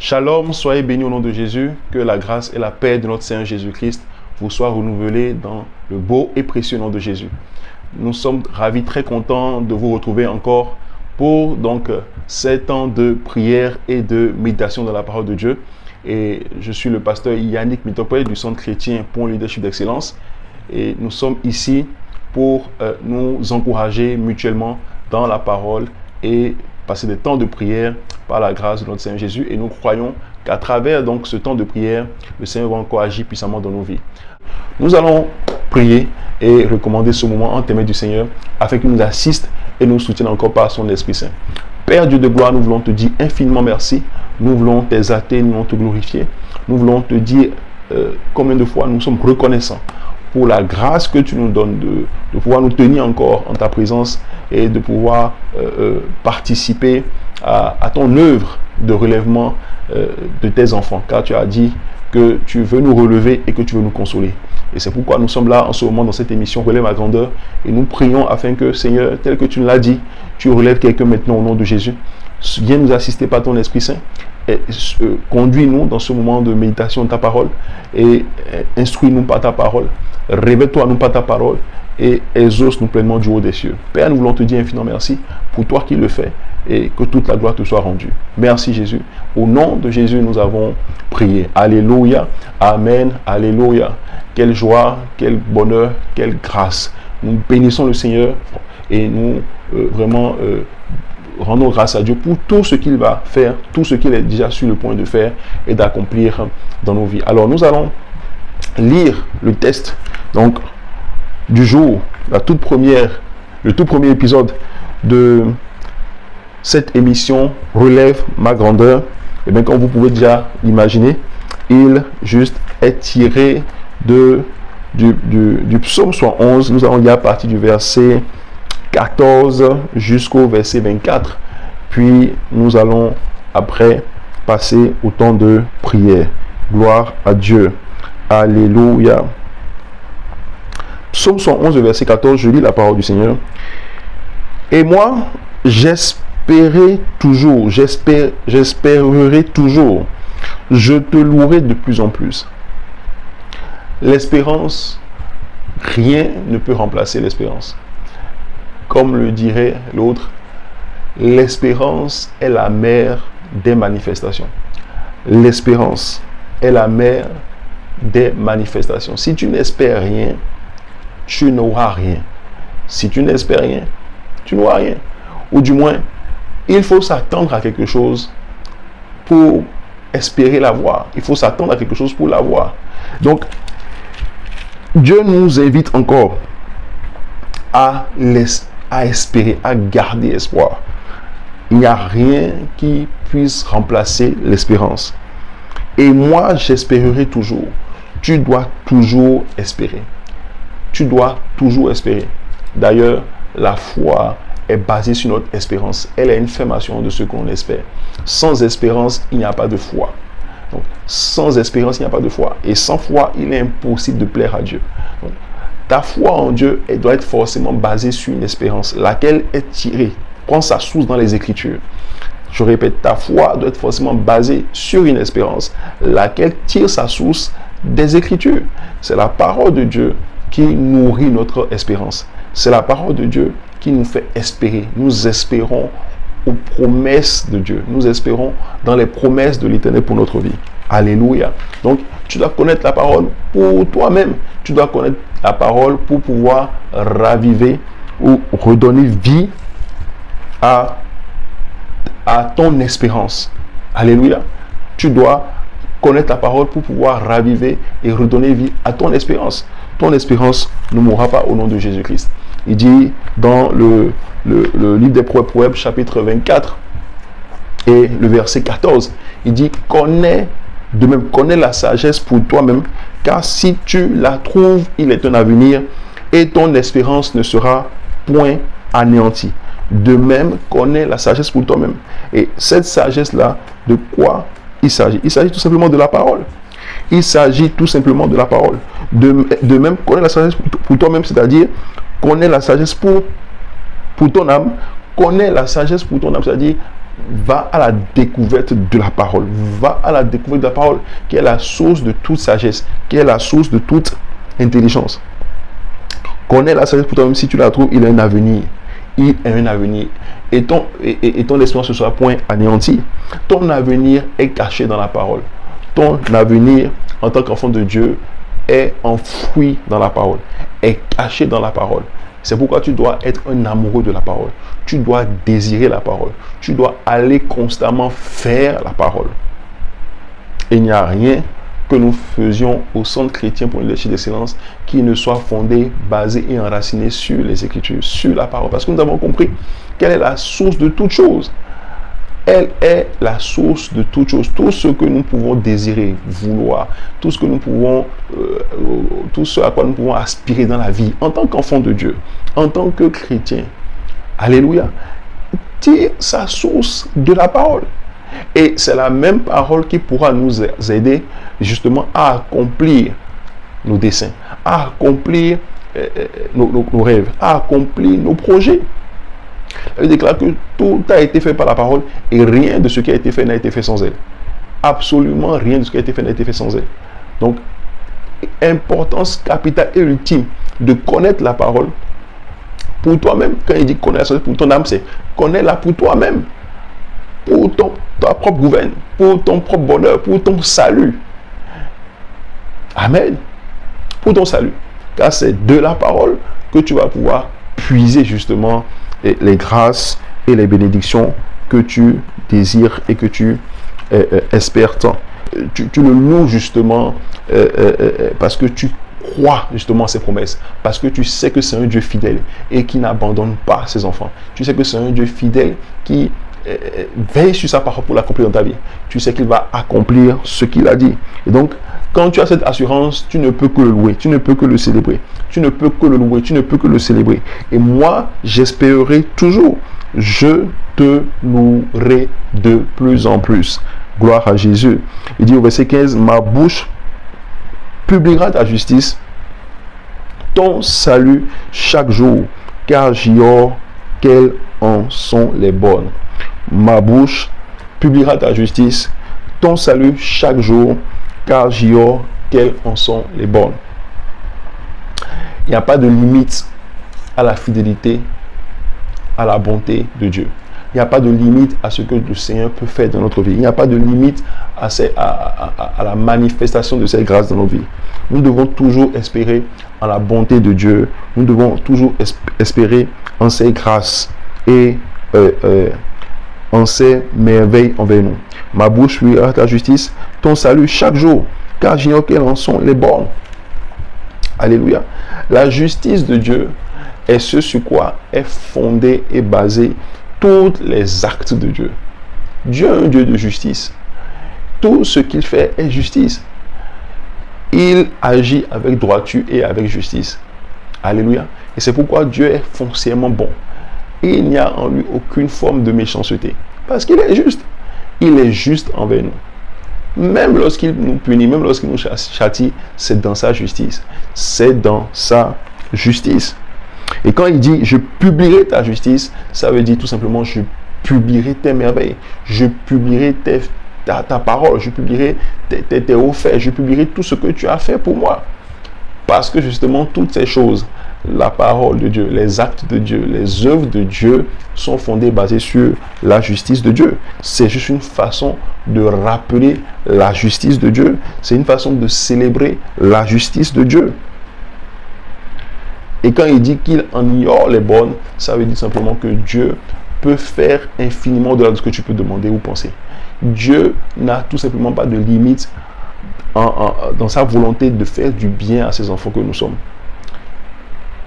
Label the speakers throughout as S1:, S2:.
S1: Shalom, soyez bénis au nom de Jésus, que la grâce et la paix de notre Seigneur Jésus-Christ vous soient renouvelées dans le beau et précieux nom de Jésus. Nous sommes ravis, très contents de vous retrouver encore pour donc 7 ans de prière et de méditation dans la parole de Dieu. Et je suis le pasteur Yannick Mitopoué du Centre chrétien pour le leadership d'excellence. Et nous sommes ici pour nous encourager mutuellement dans la parole et passer des temps de prière par la grâce de notre Seigneur Jésus. Et nous croyons qu'à travers donc ce temps de prière, le Seigneur va encore agir puissamment dans nos vies. Nous allons prier et recommander ce moment en témoin du Seigneur afin qu'il nous assiste et nous soutienne encore par son Esprit Saint. Père Dieu de gloire, nous voulons te dire infiniment merci. Nous voulons t'exalter, nous voulons te glorifier. Nous voulons te dire combien de fois nous sommes reconnaissants pour la grâce que tu nous donnes de pouvoir nous tenir encore en ta présence et de pouvoir participer à ton œuvre de relèvement de tes enfants. Car tu as dit que tu veux nous relever et que tu veux nous consoler. Et c'est pourquoi nous sommes là en ce moment dans cette émission Relève ma grandeur. Et nous prions afin que, Seigneur, tel que tu nous l'as dit, tu relèves quelqu'un maintenant au nom de Jésus. Viens nous assister par ton Esprit Saint. Et conduis-nous dans ce moment de méditation de ta parole. Et instruis-nous par ta parole. Révèle-toi à nous par ta parole. Et exauce-nous pleinement du haut des cieux. Père, nous voulons te dire infiniment merci pour toi qui le fais. Et que toute la gloire te soit rendue. Merci Jésus. Au nom de Jésus, nous avons prié. Alléluia. Amen. Alléluia. Quelle joie, quel bonheur, quelle grâce. Nous bénissons le Seigneur et nous rendons grâce à Dieu pour tout ce qu'il va faire, tout ce qu'il est déjà sur le point de faire et d'accomplir dans nos vies. Alors nous allons lire le texte donc, du jour, le tout premier épisode de cette émission Relève ma grandeur. Et bien comme vous pouvez déjà l'imaginer, il juste est tiré du psaume 111. Nous allons lire à partir du verset 14 jusqu'au verset 24. Puis nous allons après passer au temps de prière. Gloire à Dieu. Alléluia. Psaume 111, verset 14, je lis la parole du Seigneur. Et moi, j'espérerai toujours, je te louerai de plus en plus. L'espérance, rien ne peut remplacer l'espérance. Comme le dirait l'autre, l'espérance est la mère des manifestations. L'espérance est la mère des manifestations. Si tu n'espères rien, tu n'auras rien. Si tu n'espères rien, tu n'auras rien. Ou du moins, il faut s'attendre à quelque chose pour espérer l'avoir. Il faut s'attendre à quelque chose pour l'avoir. Donc, Dieu nous invite encore à espérer, à garder espoir. Il n'y a rien qui puisse remplacer l'espérance. Et moi, j'espérerai toujours. Tu dois toujours espérer. Tu dois toujours espérer. D'ailleurs, la foi est basée sur notre espérance. Elle est une affirmation de ce qu'on espère. Sans espérance, il n'y a pas de foi. Donc, sans espérance, il n'y a pas de foi. Et sans foi, il est impossible de plaire à Dieu. Donc, ta foi en Dieu, elle doit être forcément basée sur une espérance, laquelle est tirée, prend sa source dans les Écritures. Je répète, ta foi doit être forcément basée sur une espérance, laquelle tire sa source des Écritures. C'est la parole de Dieu qui nourrit notre espérance. C'est la parole de Dieu qui nous fait espérer. Nous espérons aux promesses de Dieu. Nous espérons dans les promesses de l'Éternel pour notre vie. Alléluia. Donc, tu dois connaître la parole pour toi-même. Tu dois connaître la parole pour pouvoir raviver ou redonner vie à ton espérance. Alléluia. Tu dois connaître la parole pour pouvoir raviver et redonner vie à ton espérance. Ton espérance ne mourra pas au nom de Jésus-Christ. Il dit dans le livre des Proverbes, chapitre 24 et le verset 14, il dit connais la sagesse pour toi-même, car si tu la trouves, il est un avenir et ton espérance ne sera point anéantie. De même, connais la sagesse pour toi-même. Et cette sagesse-là, de quoi il s'agit? Il s'agit tout simplement de la parole. Il s'agit tout simplement de la parole. De même, connais la sagesse pour toi-même, c'est-à-dire connais la sagesse pour ton âme. Connais la sagesse pour ton âme, c'est-à-dire Va à la découverte de la parole. Va à la découverte de la parole, qui est la source de toute sagesse, qui est la source de toute intelligence. Connais la sagesse pour toi-même. Si tu la trouves, il a un avenir. Il a un avenir. Et ton espérance ne sera point anéanti. Ton avenir est caché dans la parole. Ton avenir, en tant qu'enfant de Dieu, est enfoui dans la parole, est caché dans la parole. C'est pourquoi tu dois être un amoureux de la parole. Tu dois désirer la parole. Tu dois aller constamment faire la parole. Et il n'y a rien que nous faisions au Centre chrétien pour une leadership d'excellence qui ne soit fondé, basé et enraciné sur les Écritures, sur la parole. Parce que nous avons compris quelle est la source de toute chose. Elle est la source de toute chose. Tout ce que nous pouvons désirer, vouloir, tout ce que nous pouvons, tout ce à quoi nous pouvons aspirer dans la vie, en tant qu'enfant de Dieu, en tant que chrétien, alléluia, tire sa source de la parole. Et c'est la même parole qui pourra nous aider justement à accomplir nos desseins, à accomplir nos rêves, à accomplir nos projets. Elle déclare que tout a été fait par la parole et rien de ce qui a été fait n'a été fait sans elle. Absolument rien de ce qui a été fait n'a été fait sans elle. Donc, importance capitale et ultime de connaître la parole pour toi-même. Quand il dit connaître la parole pour ton âme, c'est connais-la pour toi-même, pour ta propre gouverne, pour ton propre bonheur, pour ton salut. Amen. Pour ton salut. Car c'est de la parole que tu vas pouvoir puiser justement les grâces et les bénédictions que tu désires et que tu espères tant. Tu le loues justement parce que tu crois justement à ses promesses, parce que tu sais que c'est un Dieu fidèle et qui n'abandonne pas ses enfants. Tu sais que c'est un Dieu fidèle qui veille sur sa parole pour l'accomplir dans ta vie. Tu sais qu'il va accomplir ce qu'il a dit. Et donc, quand tu as cette assurance, tu ne peux que le louer, tu ne peux que le célébrer. Tu ne peux que le louer, tu ne peux que le célébrer. Et moi, j'espérerai toujours. Je te louerai de plus en plus. Gloire à Jésus. Il dit au verset 15, ma bouche publiera ta justice, ton salut chaque jour, car j'ignore quelles en sont les bonnes. Ma bouche publiera ta justice, ton salut chaque jour, car j'ignore quelles en sont les bonnes. Il n'y a pas de limite à la fidélité, à la bonté de Dieu. Il n'y a pas de limite à ce que le Seigneur peut faire dans notre vie. Il n'y a pas de limite à la manifestation de cette grâce dans notre vie. Nous devons toujours espérer en la bonté de Dieu. Nous devons toujours espérer en ses grâces et en ses merveilles envers nous. Ma bouche lui a ta justice, ton salut chaque jour, car j'ignore quelles en sont les bornes. Alléluia. La justice de Dieu est ce sur quoi est fondé et basé tous les actes de Dieu. Dieu est un Dieu de justice. Tout ce qu'il fait est justice. Il agit avec droiture et avec justice. Alléluia. Et c'est pourquoi Dieu est foncièrement bon. Et il n'y a en lui aucune forme de méchanceté. Parce qu'il est juste. Il est juste envers nous. Même lorsqu'il nous punit, même lorsqu'il nous châtie, c'est dans sa justice. C'est dans sa justice. Et quand il dit « je publierai ta justice », ça veut dire tout simplement « je publierai tes merveilles, je publierai ta parole, je publierai tes hauts faits, je publierai tout ce que tu as fait pour moi. » Parce que justement, toutes ces choses, la parole de Dieu, les actes de Dieu, les œuvres de Dieu sont fondées, basées sur la justice de Dieu. C'est juste une façon de rappeler la justice de Dieu. C'est une façon de célébrer la justice de Dieu. Et quand il dit qu'il en ignore les bonnes, ça veut dire simplement que Dieu peut faire infiniment au-delà de ce que tu peux demander ou penser. Dieu n'a tout simplement pas de limite dans sa volonté de faire du bien à ses enfants que nous sommes.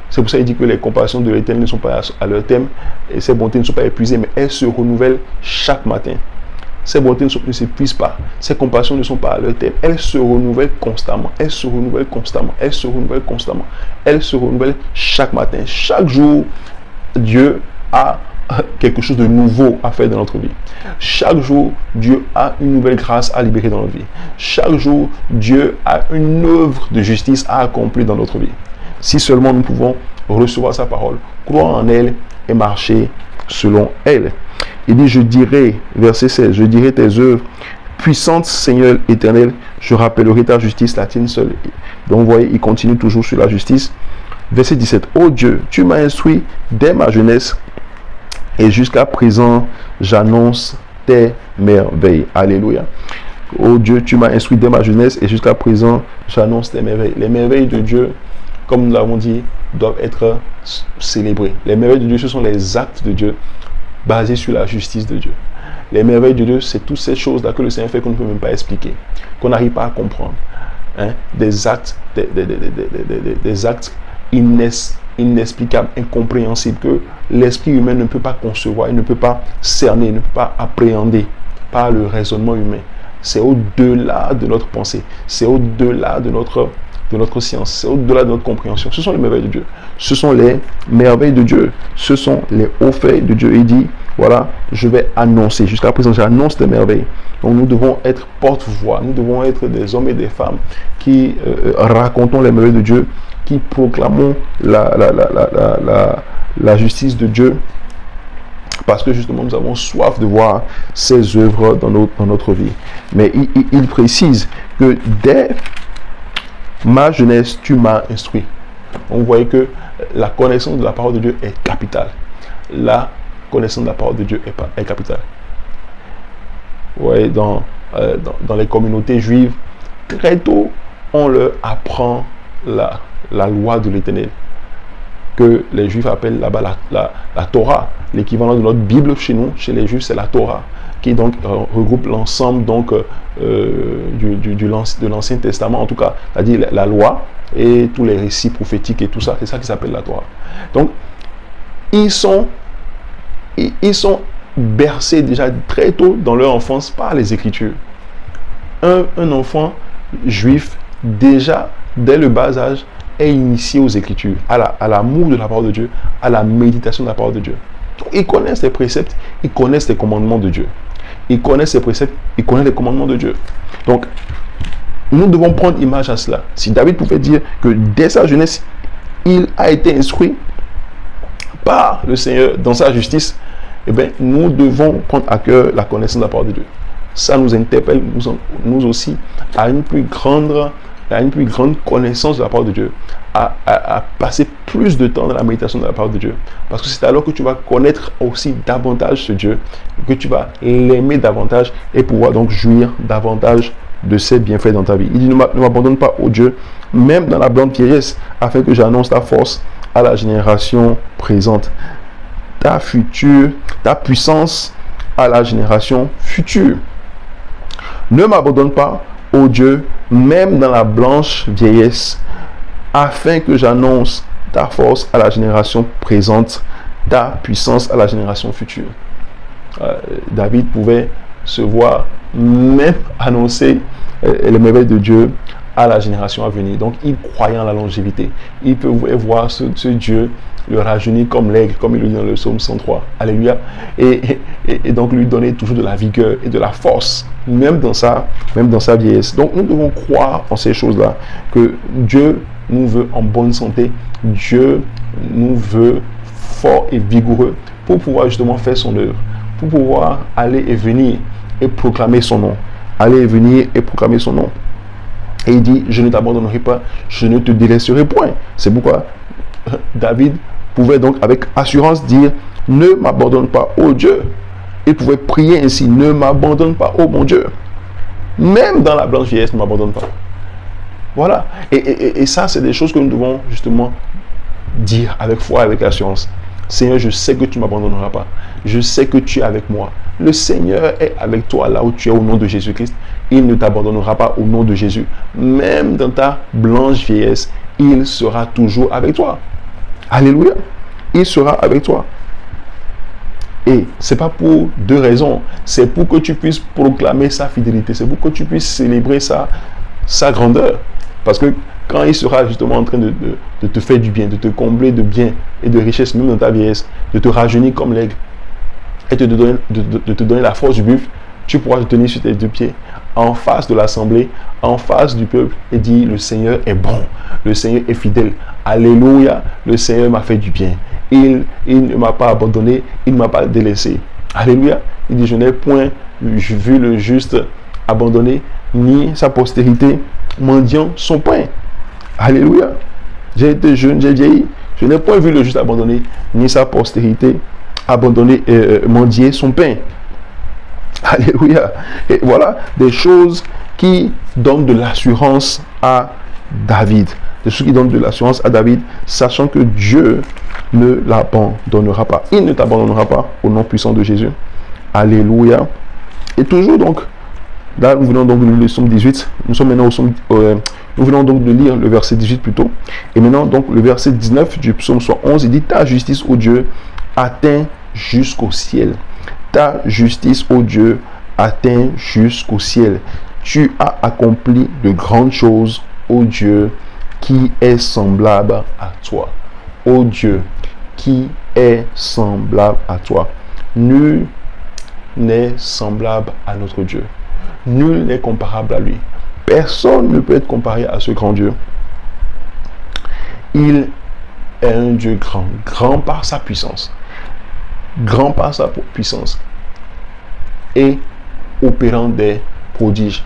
S1: C'est pour ça qu'il dit que les compassions de l'Éternel ne sont pas à leur terme et ses bontés ne sont pas épuisées, mais elles se renouvellent chaque matin. Ces bontés ne s'épuisent pas. Ces compassions ne sont pas à leur terme. Elles se renouvellent constamment. Elles se renouvellent constamment. Elles se renouvellent constamment. Elles se renouvellent chaque matin. Chaque jour, Dieu a quelque chose de nouveau à faire dans notre vie. Chaque jour, Dieu a une nouvelle grâce à libérer dans notre vie. Chaque jour, Dieu a une œuvre de justice à accomplir dans notre vie. Si seulement nous pouvons recevoir sa parole, croire en elle et marcher selon elle. Il dit, je dirai, verset 16, je dirai tes œuvres puissantes, Seigneur éternel, je rappellerai ta justice, la tienne seule. Donc vous voyez, il continue toujours sur la justice. Verset 17, ô Dieu, tu m'as instruit dès ma jeunesse et jusqu'à présent, j'annonce tes merveilles. Alléluia. Ô Dieu, tu m'as instruit dès ma jeunesse et jusqu'à présent, j'annonce tes merveilles. Les merveilles de Dieu, comme nous l'avons dit, doivent être célébrées. Les merveilles de Dieu, ce sont les actes de Dieu basés sur la justice de Dieu. Les merveilles de Dieu, c'est toutes ces choses-là que le Seigneur fait qu'on ne peut même pas expliquer, qu'on n'arrive pas à comprendre. Hein? Des actes, des actes inexplicables, incompréhensibles, que l'esprit humain ne peut pas concevoir, il ne peut pas cerner, il ne peut pas appréhender par le raisonnement humain. C'est au-delà de notre pensée, c'est au-delà de notre science, c'est au-delà de notre compréhension. Ce sont les merveilles de Dieu. Ce sont les merveilles de Dieu. Ce sont les hauts faits de Dieu. Il dit, voilà, je vais annoncer. Jusqu'à présent, j'annonce des merveilles. Donc nous devons être porte-voix. Nous devons être des hommes et des femmes qui racontons les merveilles de Dieu, qui proclamons la justice de Dieu. Parce que justement, nous avons soif de voir ses œuvres dans notre vie. Mais il précise que dès ma jeunesse, tu m'as instruit. On voit que la connaissance de la parole de Dieu est capitale. La connaissance de la parole de Dieu est capitale. Ouais, dans les communautés juives, très tôt, on leur apprend la loi de l'Éternel, que les Juifs appellent là-bas la Torah. L'équivalent de notre Bible chez nous, chez les Juifs, c'est la Torah, qui donc regroupe l'ensemble donc de l'Ancien Testament, en tout cas, c'est-à-dire la loi et tous les récits prophétiques et tout ça. C'est ça qui s'appelle la Torah. Donc, ils sont bercés déjà très tôt dans leur enfance par les Écritures. Un enfant juif, déjà, dès le bas âge, est initié aux Écritures, à l'amour de la parole de Dieu, à la méditation de la parole de Dieu. Donc, ils connaissent les préceptes, ils connaissent les commandements de Dieu. Ils connaissent les préceptes, ils connaissent les commandements de Dieu. Donc, nous devons prendre image à cela. Si David pouvait dire que dès sa jeunesse, il a été instruit par le Seigneur dans sa justice, eh bien, nous devons prendre à cœur la connaissance de la parole de Dieu. Ça nous interpelle, nous aussi, à une plus grande connaissance de la parole de Dieu, à passer plus de temps dans la méditation de la parole de Dieu. Parce que c'est alors que tu vas connaître aussi davantage ce Dieu, que tu vas l'aimer davantage et pouvoir donc jouir davantage de ses bienfaits dans ta vie. Il dit, ne m'abandonne pas, ô Dieu, même dans la blonde vieillesse, afin que j'annonce ta force à la génération présente, ta puissance à la génération future. Ne m'abandonne pas, ô Dieu, même dans la blanche vieillesse, afin que j'annonce ta force à la génération présente, ta puissance à la génération future. David pouvait se voir même annoncer les merveilles de Dieu à la génération à venir. Donc, il croyait en la longévité. Il pouvait voir ce Dieu le rajeunir comme l'aigle, comme il le dit dans le psaume 103. Alléluia. Et donc, lui donner toujours de la vigueur et de la force, même dans sa vieillesse. Donc, nous devons croire en ces choses-là, que Dieu nous veut en bonne santé. Dieu nous veut fort et vigoureux pour pouvoir justement faire son œuvre, pour pouvoir aller et venir et proclamer son nom. Aller et venir et proclamer son nom. Et il dit, je ne t'abandonnerai pas, je ne te délaisserai point. C'est pourquoi David pouvait donc avec assurance dire, ne m'abandonne pas, ô Dieu. Il pouvait prier ainsi, ne m'abandonne pas, ô mon Dieu. Même dans la blanche vieillesse, ne m'abandonne pas. Voilà. Et ça, c'est des choses que nous devons justement dire avec foi, avec assurance. Seigneur, je sais que tu ne m'abandonneras pas. Je sais que tu es avec moi. Le Seigneur est avec toi là où tu es au nom de Jésus-Christ. Il ne t'abandonnera pas au nom de Jésus. Même dans ta blanche vieillesse, il sera toujours avec toi. Alléluia. Il sera avec toi. Et ce n'est pas pour deux raisons. C'est pour que tu puisses proclamer sa fidélité. C'est pour que tu puisses célébrer sa grandeur. Parce que quand il sera justement en train de te faire du bien, de te combler de bien et de richesse, même dans ta vieillesse, de te rajeunir comme l'aigle, et de te donner la force du buffle, tu pourras te tenir sur tes deux pieds, en face de l'assemblée, en face du peuple, et dire, le Seigneur est bon, le Seigneur est fidèle, alléluia, le Seigneur m'a fait du bien, il ne m'a pas abandonné, il ne m'a pas délaissé. Alléluia. Il dit, je n'ai point vu le juste abandonné, ni sa postérité mendiant son pain. Alléluia. J'ai été jeune, j'ai vieilli. Je n'ai point vu le juste abandonné, ni sa postérité abandonner, mendier son pain. Alléluia. Et voilà des choses qui donnent de l'assurance à David. Des choses qui donnent de l'assurance à David, sachant que Dieu ne l'abandonnera pas. Il ne t'abandonnera pas au nom puissant de Jésus. Alléluia. Et toujours donc, là nous venons donc de lire le psaume 18. Nous sommes maintenant au psaume, nous venons donc de lire le verset 18 plutôt. Et maintenant donc le verset 19 du psaume 111, il dit, ta justice, ô Dieu, atteint jusqu'au ciel. Ta justice, ô Dieu, atteint jusqu'au ciel. Tu as accompli de grandes choses, ô Dieu, qui est semblable à toi. Ô Dieu, qui est semblable à toi. Nul n'est semblable à notre Dieu. Nul n'est comparable à lui. Personne ne peut être comparé à ce grand Dieu. Il est un Dieu grand, grand par sa puissance. Grand par sa puissance et opérant des prodiges.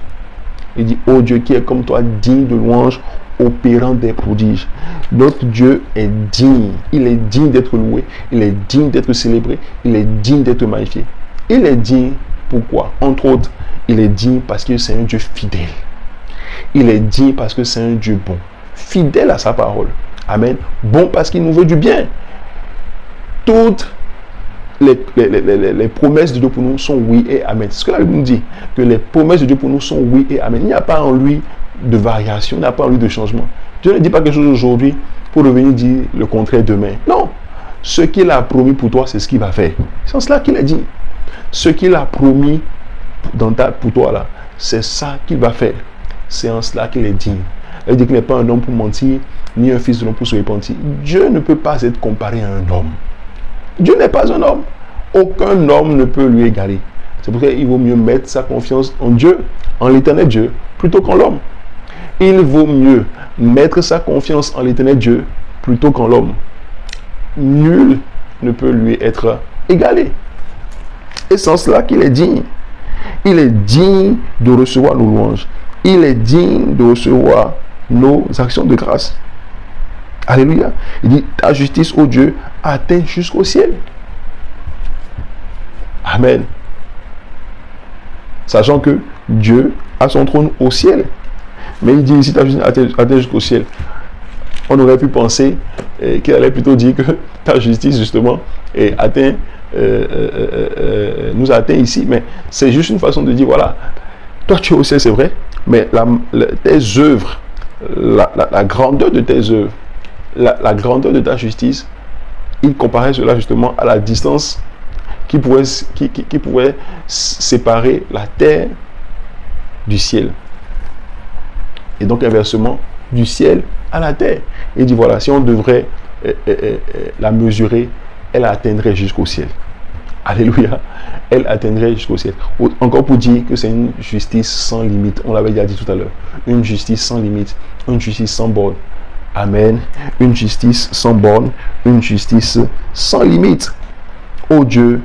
S1: Il dit, ô Dieu qui est comme toi, digne de louange, opérant des prodiges. Notre Dieu est digne. Il est digne d'être loué. Il est digne d'être célébré. Il est digne d'être magnifié. Il est digne, pourquoi? Entre autres, il est digne parce que c'est un Dieu fidèle. Il est digne parce que c'est un Dieu bon. Fidèle à sa parole. Amen. Bon parce qu'il nous veut du bien. Toutes les promesses de Dieu pour nous sont oui et amen. C'est ce que la Bible nous dit. Que les promesses de Dieu pour nous sont oui et amen. Il n'y a pas en lui de variation. Il n'y a pas en lui de changement. Dieu ne dit pas quelque chose aujourd'hui pour revenir dire le contraire demain. Non. Ce qu'il a promis pour toi, c'est ce qu'il va faire. C'est en cela qu'il a dit. Ce qu'il a promis pour toi là, c'est ça qu'il va faire. C'est en cela qu'il est digne. Il dit qu'il n'est pas un homme pour mentir, ni un fils de l'homme pour se repentir. Dieu ne peut pas être comparé à un homme. Dieu n'est pas un homme. Aucun homme ne peut lui égaler. C'est pour ça qu'il vaut mieux mettre sa confiance en Dieu, en l'éternel Dieu, plutôt qu'en l'homme. Il vaut mieux mettre sa confiance en l'éternel Dieu plutôt qu'en l'homme. Nul ne peut lui être égalé. Et c'est en cela qu'il est digne. Il est digne de recevoir nos louanges. Il est digne de recevoir nos actions de grâce. Alléluia. Il dit, ta justice, ô Dieu, atteint jusqu'au ciel. Amen. Sachant que Dieu a son trône au ciel. Mais il dit ici, ta justice atteint jusqu'au ciel. On aurait pu penser qu'il allait plutôt dire que ta justice, justement, nous atteint ici. Mais c'est juste une façon de dire, voilà, toi tu es au ciel, c'est vrai, mais tes œuvres, la grandeur de tes œuvres, la grandeur de ta justice, il comparait cela justement à la distance qui pouvait séparer la terre du ciel. Et donc inversement, du ciel à la terre. Il dit voilà, si on devrait la mesurer, elle atteindrait jusqu'au ciel. Alléluia. Elle atteindrait jusqu'au ciel. Encore pour dire que c'est une justice sans limite. On l'avait déjà dit tout à l'heure. Une justice sans limite. Une justice sans borne. Amen. Une justice sans borne. Une justice sans limite. Oh Dieu,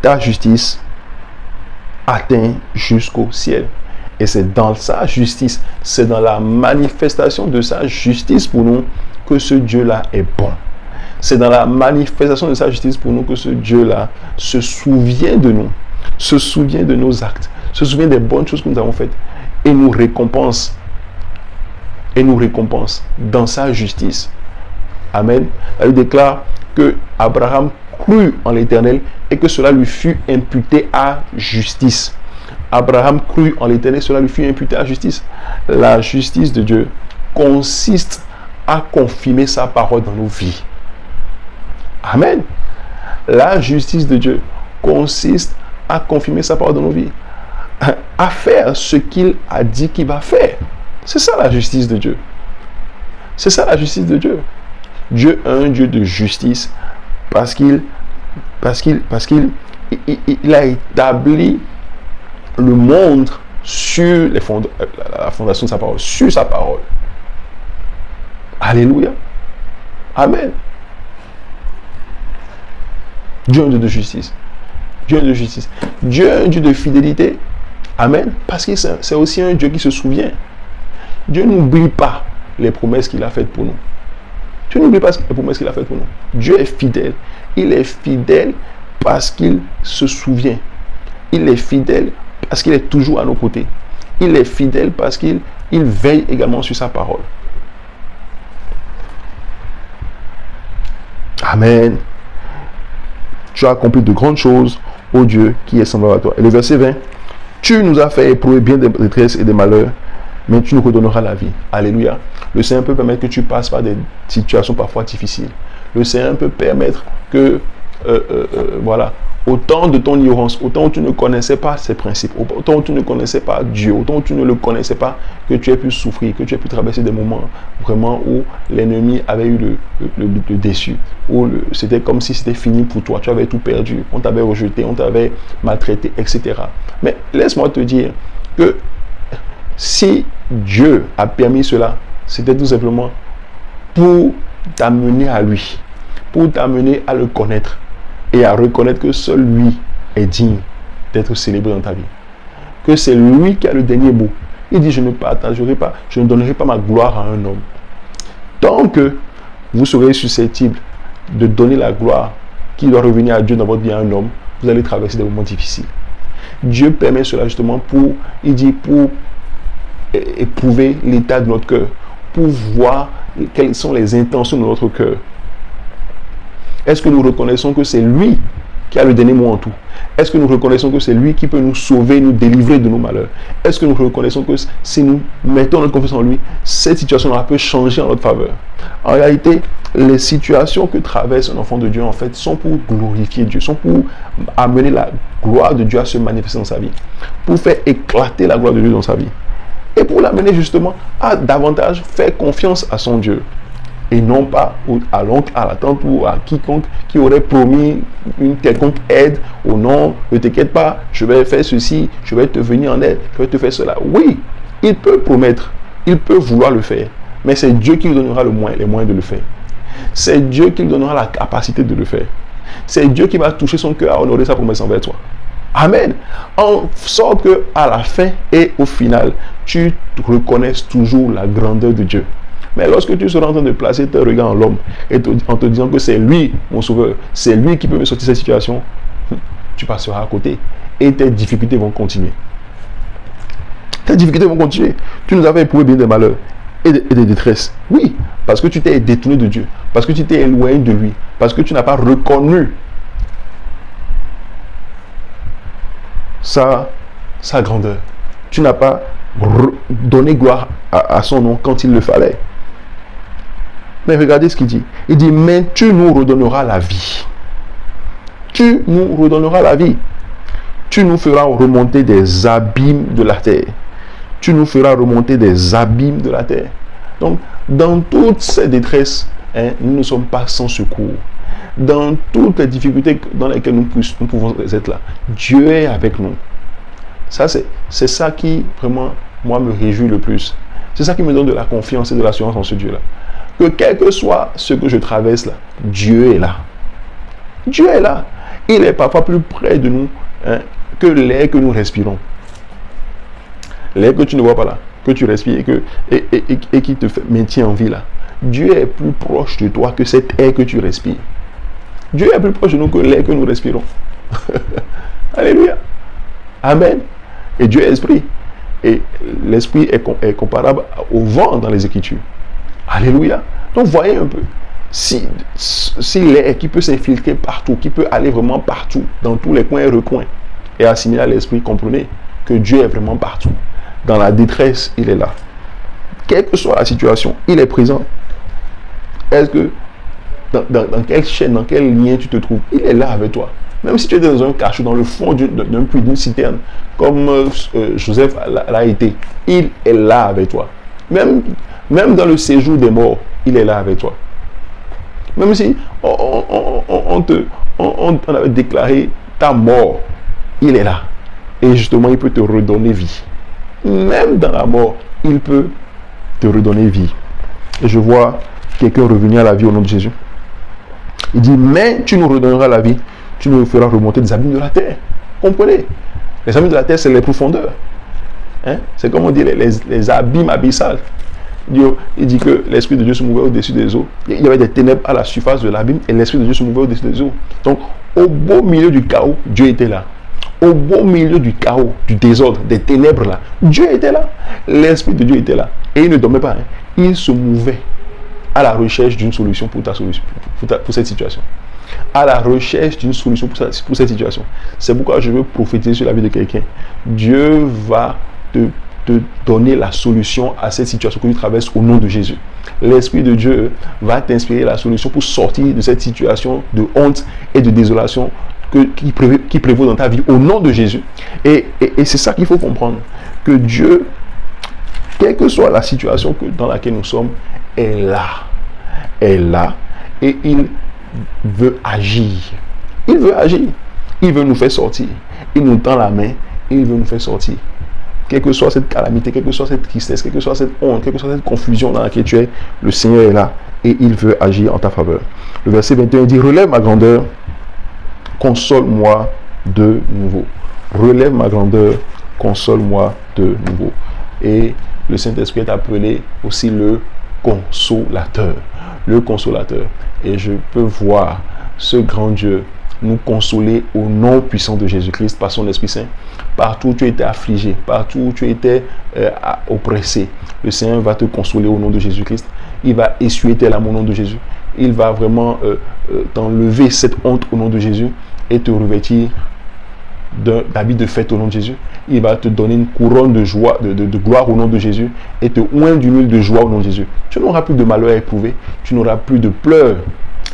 S1: ta justice atteint jusqu'au ciel. Et c'est dans sa justice, c'est dans la manifestation de sa justice pour nous que ce Dieu-là est bon. C'est dans la manifestation de sa justice pour nous que ce Dieu-là se souvient de nous, se souvient de nos actes, se souvient des bonnes choses que nous avons faites et nous récompense. Et nous récompense dans sa justice. Amen. Elle déclare que Abraham crut en l'Éternel et que cela lui fut imputé à justice. Abraham crut en l'Éternel, cela lui fut imputé à justice. La justice de Dieu consiste à confirmer sa parole dans nos vies. Amen. La justice de Dieu consiste à confirmer sa parole dans nos vies. À faire ce qu'il a dit qu'il va faire. C'est ça la justice de Dieu. C'est ça la justice de Dieu. Dieu est un Dieu de justice parce qu'il a établi le monde sur la fondation de sa parole, sur sa parole. Alléluia. Amen. Dieu est un Dieu de justice. Dieu est un Dieu de justice. Dieu est un Dieu de fidélité. Amen. Parce que c'est aussi un Dieu qui se souvient. Dieu n'oublie pas les promesses qu'il a faites pour nous. Dieu n'oublie pas les promesses qu'il a faites pour nous. Dieu est fidèle. Il est fidèle parce qu'il se souvient. Il est fidèle parce qu'il est toujours à nos côtés. Il est fidèle parce qu'il veille également sur sa parole. Amen. Tu as accompli de grandes choses, ô Dieu, qui est semblable à toi. Et le verset 20. Tu nous as fait éprouver bien des détresses et des malheurs, mais tu nous redonneras la vie. Alléluia. Le Seigneur peut permettre que tu passes par des situations parfois difficiles. Le Seigneur peut permettre que, voilà, autant de ton ignorance, autant où tu ne connaissais pas ses principes, autant où tu ne connaissais pas Dieu, autant où tu ne le connaissais pas, que tu aies pu souffrir, que tu aies pu traverser des moments vraiment où l'ennemi avait eu le déçu, où c'était comme si c'était fini pour toi, tu avais tout perdu, on t'avait rejeté, on t'avait maltraité, etc. Mais laisse-moi te dire que si Dieu a permis cela, c'était tout simplement pour t'amener à lui, pour t'amener à le connaître et à reconnaître que seul lui est digne d'être célébré dans ta vie. Que c'est lui qui a le dernier mot. Il dit, je ne partagerai pas, je ne donnerai pas ma gloire à un homme. Tant que vous serez susceptible de donner la gloire qui doit revenir à Dieu dans votre vie à un homme, vous allez traverser des moments difficiles. Dieu permet cela justement pour éprouver l'état de notre cœur, pour voir quelles sont les intentions de notre cœur. Est-ce que nous reconnaissons que c'est lui qui a le dernier mot en tout? Est-ce que nous reconnaissons que c'est lui qui peut nous sauver, nous délivrer de nos malheurs? Est-ce que nous reconnaissons que si nous mettons notre confiance en lui, cette situation-là peut changer en notre faveur? En réalité, les situations que traverse un enfant de Dieu, en fait, sont pour glorifier Dieu, sont pour amener la gloire de Dieu à se manifester dans sa vie, pour faire éclater la gloire de Dieu dans sa vie, et pour l'amener justement à davantage faire confiance à son Dieu. Et non pas à l'oncle, à la tante ou à quiconque qui aurait promis une quelconque aide. Ou non, ne t'inquiète pas, je vais faire ceci, je vais te venir en aide, je vais te faire cela. Oui, il peut promettre, il peut vouloir le faire, mais c'est Dieu qui lui donnera les moyens de le faire. C'est Dieu qui lui donnera la capacité de le faire. C'est Dieu qui va toucher son cœur à honorer sa promesse envers toi. Amen. En sorte qu'à la fin et au final, tu reconnaisses toujours la grandeur de Dieu. Mais lorsque tu seras en train de placer tes regards en l'homme et en te disant que c'est lui, mon sauveur, c'est lui qui peut me sortir de cette situation, tu passeras à côté et tes difficultés vont continuer. Tes difficultés vont continuer. Tu nous avais éprouvé bien des malheurs et des détresses. Oui, parce que tu t'es détourné de Dieu, parce que tu t'es éloigné de lui, parce que tu n'as pas reconnu sa grandeur. Tu n'as pas donné gloire à son nom quand il le fallait. Mais regardez ce qu'il dit. Il dit, mais tu nous redonneras la vie. Tu nous redonneras la vie. Tu nous feras remonter des abîmes de la terre. Tu nous feras remonter des abîmes de la terre. Donc, dans toutes ces détresses, nous ne sommes pas sans secours. Dans toutes les difficultés dans lesquelles nous pouvons être là, Dieu est avec nous. Ça, c'est ça qui, vraiment, moi, me réjouit le plus. C'est ça qui me donne de la confiance et de l'assurance en ce Dieu-là. Que quel que soit ce que je traverse là, Dieu est là. Dieu est là. Il est parfois plus près de nous que l'air que nous respirons. L'air que tu ne vois pas là, que tu respires et qui te maintient en vie là. Dieu est plus proche de toi que cet air que tu respires. Dieu est plus proche de nous que l'air que nous respirons. Alléluia. Amen. Et Dieu est esprit. Et l'esprit est comparable au vent dans les Écritures. Alléluia. Donc voyez un peu. Si l'air qui peut s'infiltrer partout, qui peut aller vraiment partout, dans tous les coins et recoins, et assimiler à l'esprit, comprenez que Dieu est vraiment partout. Dans la détresse, il est là. Quelle que soit la situation, il est présent. Est-ce que dans quelle chaîne, dans quel lien tu te trouves, il est là avec toi. Même si tu es dans un cachot, dans le fond d'un puits, d'une citerne, comme Joseph l'a été, il est là avec toi. Même dans le séjour des morts, il est là avec toi. Même si on avait déclaré ta mort, il est là. Et justement, il peut te redonner vie. Même dans la mort, il peut te redonner vie. Et je vois quelqu'un revenir à la vie au nom de Jésus. Il dit, mais tu nous redonneras la vie. tu ne feras remonter des abîmes de la terre. Comprenez? Les abîmes de la terre, c'est les profondeurs. Hein? C'est comme on dit les abîmes abyssales. Il dit que l'Esprit de Dieu se mouvait au-dessus des eaux. Il y avait des ténèbres à la surface de l'abîme et l'Esprit de Dieu se mouvait au-dessus des eaux. Donc, au beau milieu du chaos, Dieu était là. Au beau milieu du chaos, du désordre, des ténèbres là, Dieu était là. L'Esprit de Dieu était là. Et il ne dormait pas. Hein. Il se mouvait à la recherche d'une solution pour ta solution, pour cette situation. À la recherche d'une solution pour cette situation. C'est pourquoi je veux prophétiser sur la vie de quelqu'un. Dieu va te donner la solution à cette situation que tu traverses au nom de Jésus. L'Esprit de Dieu va t'inspirer la solution pour sortir de cette situation de honte et de désolation qui prévaut dans ta vie au nom de Jésus. Et c'est ça qu'il faut comprendre. Que Dieu, quelle que soit la situation dans laquelle nous sommes, est là. Est là. Et il veut agir. Il veut agir. Il veut nous faire sortir. Il nous tend la main. Il veut nous faire sortir. Quelle que soit cette calamité, quelle que soit cette tristesse, quelle que soit cette honte, quelle que soit cette confusion dans laquelle tu es, le Seigneur est là et il veut agir en ta faveur. Le verset 21 dit, relève ma grandeur, console-moi de nouveau. Relève ma grandeur, console-moi de nouveau. Et le Saint-Esprit est appelé aussi le consolateur. Le consolateur. Et je peux voir ce grand Dieu nous consoler au nom puissant de Jésus-Christ par son Esprit Saint. Partout où tu étais affligé, partout où tu étais oppressé, le Seigneur va te consoler au nom de Jésus-Christ. Il va essuyer tes larmes au nom de Jésus. Il va vraiment t'enlever cette honte au nom de Jésus et te revêtir d'habits de fête au nom de Jésus. Il va te donner une couronne de joie, de gloire au nom de Jésus et te oindre d'une huile de joie au nom de Jésus. Tu n'auras plus de malheur à éprouver, tu n'auras plus de pleurs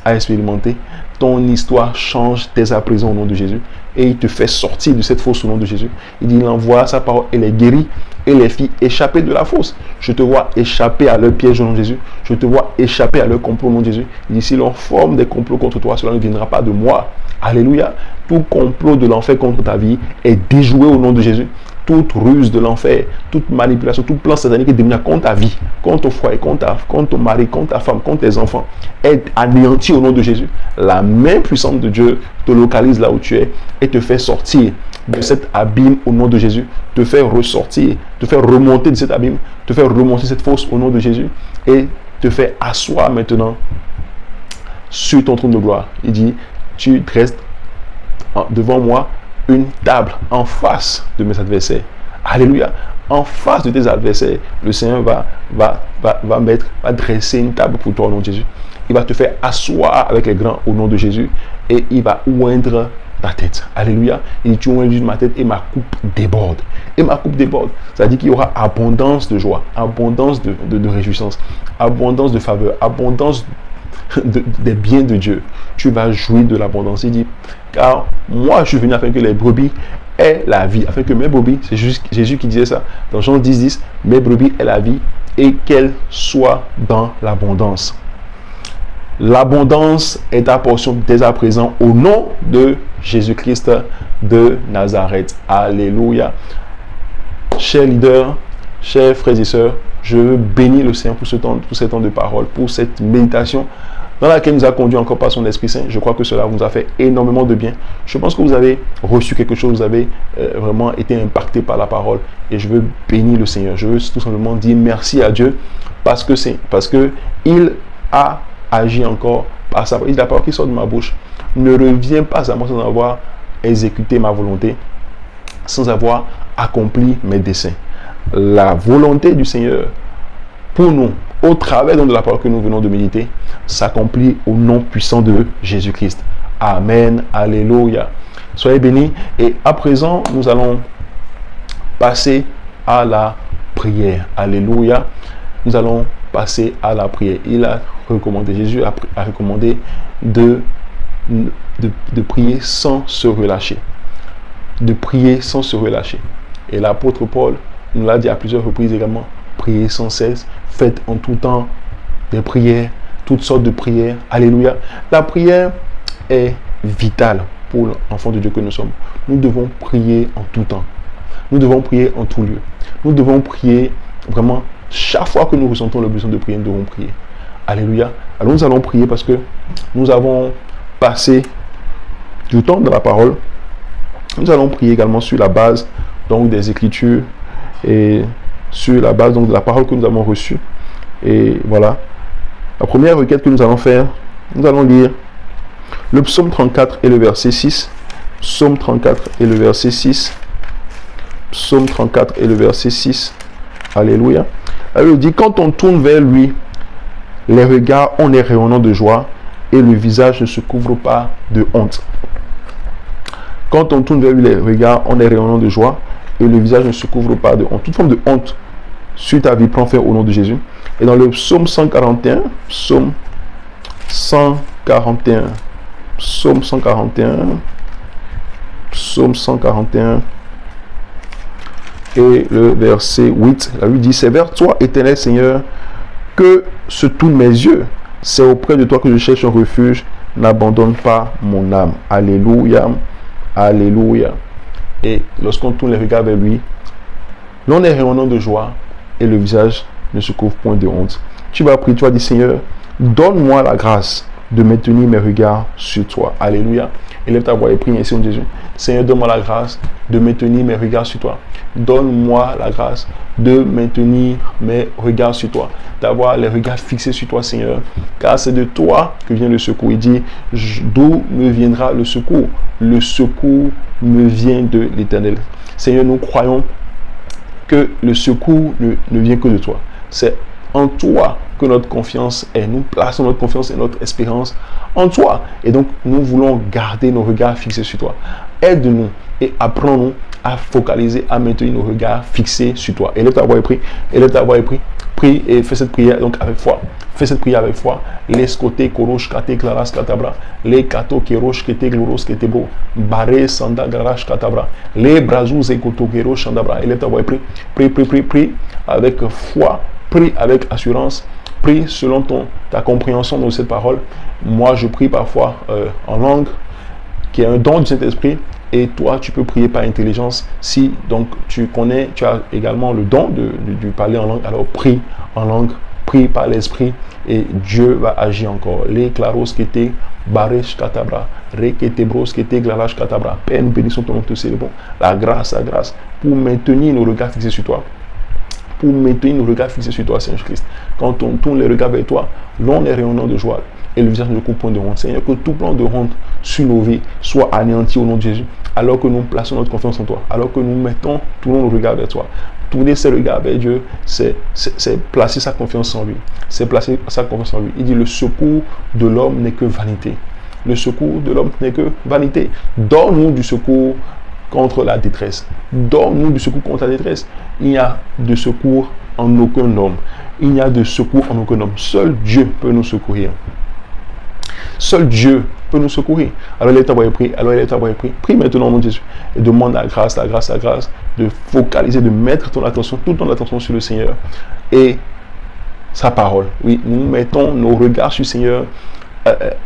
S1: à expérimenter. Ton histoire change dès à présent au nom de Jésus et il te fait sortir de cette fosse au nom de Jésus. Il dit, il envoie sa parole et les guérit et les fit échapper de la fosse. Je te vois échapper à leur piège au nom de Jésus. Je te vois échapper à leur complot au nom de Jésus. Il dit, si l'on forme des complots contre toi, cela ne viendra pas de moi. Alléluia. Tout complot de l'enfer contre ta vie est déjoué au nom de Jésus. Toute ruse de l'enfer, toute manipulation, tout plan satanique et démoniaque contre ta vie, contre ton foyer, contre ton mari, contre ta femme, contre tes enfants, est anéanti au nom de Jésus. La main puissante de Dieu te localise là où tu es et te fait sortir de cet abîme au nom de Jésus, te fait ressortir, te fait remonter de cet abîme, te fait remonter cette fosse au nom de Jésus et te fait asseoir maintenant sur ton trône de gloire. Il dit, tu dresses devant moi une table en face de mes adversaires. Alléluia. En face de tes adversaires, le Seigneur va dresser une table pour toi au nom de Jésus. Il va te faire asseoir avec les grands au nom de Jésus et il va oindre ta tête. Alléluia. Il dit, tu oindres ma tête et ma coupe déborde. Et ma coupe déborde. Ça dit qu'il y aura abondance de joie, abondance de réjouissance, abondance de faveur, abondance des biens de Dieu. Tu vas jouir de l'abondance. Il dit, car moi je suis venu afin que les brebis aient la vie, afin que mes brebis, c'est Jésus qui disait ça dans Jean 10, mes brebis aient la vie et qu'elles soient dans l'abondance. L'abondance est ta portion dès à présent au nom de Jésus-Christ de Nazareth. Alléluia. Chers leaders, chers frères et sœurs, je veux bénir le Seigneur pour ce temps de parole, pour cette méditation dans laquelle nous a conduit encore par son Esprit Saint. Je crois que cela vous a fait énormément de bien. Je pense que vous avez reçu quelque chose, vous avez vraiment été impacté par la parole et je veux bénir le Seigneur. Je veux tout simplement dire merci à Dieu parce que il a agi encore par sa parole. La parole qui sort de ma bouche ne revient pas à moi sans avoir exécuté ma volonté, sans avoir accompli mes desseins. La volonté du Seigneur pour nous, au travers de la parole que nous venons de méditer, s'accomplit au nom puissant de Jésus-Christ. Amen. Alléluia. Soyez bénis. Et à présent, nous allons passer à la prière. Alléluia. Nous allons passer à la prière. Il a recommandé, Jésus a recommandé de prier sans se relâcher. De prier sans se relâcher. Et l'apôtre Paul nous l'a dit à plusieurs reprises également. Priez sans cesse, faites en tout temps des prières, toutes sortes de prières. Alléluia. La prière est vitale pour l'enfant de Dieu que nous sommes. Nous devons prier en tout temps. Nous devons prier en tout lieu. Nous devons prier vraiment chaque fois que nous ressentons le besoin de prier, nous devons prier. Alléluia. Alors nous allons prier parce que nous avons passé du temps de la parole, nous allons prier également sur la base donc des Écritures et sur la base donc de la parole que nous avons reçue. Et voilà, la première requête que nous allons faire, nous allons lire le psaume 34 et le verset 6. Psaume 34 et le verset 6. Psaume 34 et le verset 6. Alléluia. Elle dit, quand on tourne vers lui, les regards ont des rayonnants de joie et le visage ne se couvre pas de honte. Quand on tourne vers lui, les regards ont des rayonnants de joie et le visage ne se couvre pas de honte. Toute forme de honte sur ta vie prend fin au nom de Jésus. Et dans le psaume 141, psaume 141, psaume 141, psaume 141 et le verset 8, la Bible dit, c'est vers toi, éternel Seigneur, que se tournent mes yeux. C'est auprès de toi que je cherche un refuge. N'abandonne pas mon âme. Alléluia. Alléluia. Et lorsqu'on tourne les regards vers lui, l'on est rayonnant de joie et le visage ne se couvre point de honte. Tu vas prier, tu vas dire, Seigneur, donne-moi la grâce de maintenir mes regards sur toi. Alléluia. Élève ta voix et prie ainsi en Jésus. Seigneur, donne-moi la grâce de maintenir mes regards sur toi. Donne-moi la grâce de maintenir mes regards sur toi. D'avoir les regards fixés sur toi, Seigneur. Car c'est de toi que vient le secours. Il dit, d'où me viendra le secours? Le secours me vient de l'Éternel. Seigneur, nous croyons que le secours ne vient que de toi. C'est en toi que notre confiance est. Nous plaçons notre confiance et notre espérance en toi. Et donc, nous voulons garder nos regards fixés sur toi. Aide-nous et apprends-nous à focaliser, à maintenir nos regards fixés sur toi. Élève ta voix et prie. Élève ta voix et prie. Prie et fais cette prière donc avec foi. Fais cette prière avec foi. Les côtés korosh kate klaras katabra. Les kato kerosh kete gloros kete bro. Baré sanda garash katabra. Les brazous et koto kerosh sandabra. Élève ta voix et prie. Prie, prie, prie, prie avec foi. Prie avec assurance. Prie selon ta compréhension de cette parole. Moi, je prie parfois en langue, qui est un don du Saint-Esprit. Et toi, tu peux prier par intelligence. Si donc tu as également le don de parler en langue, alors prie en langue, prie par l'Esprit et Dieu va agir encore. Les claros qui étaient baresh katabra, reketebros qui étaient glalash katabra. Père, nous bénissons ton nom, te célébrons. La grâce, pour maintenir nos regards fixés sur toi. Pour maintenir nos regards fixés sur toi, Seigneur Christ. Quand on tourne les regards vers toi, l'on est rayonnant de joie et le visage ne coupe point de honte. Seigneur, que tout plan de honte sur nos vies soit anéanti au nom de Jésus. Alors que nous plaçons notre confiance en toi, alors que nous tournons nos regards vers toi. Tourner ses regards vers Dieu, c'est placer sa confiance en lui. C'est placer sa confiance en lui. Il dit, le secours de l'homme n'est que vanité. Le secours de l'homme n'est que vanité. Donne-nous du secours contre la détresse. Donne-nous du secours contre la détresse. Il n'y a de secours en aucun homme. Il n'y a de secours en aucun homme. Seul Dieu peut nous secourir. Seul Dieu peut nous secourir. Alors, il est à voir et prie. Alors, il est à voir et prie. Prie maintenant au nom de Jésus. Et demande la grâce, de focaliser, de mettre toute ton attention sur le Seigneur et sa parole. Oui, nous mettons nos regards sur le Seigneur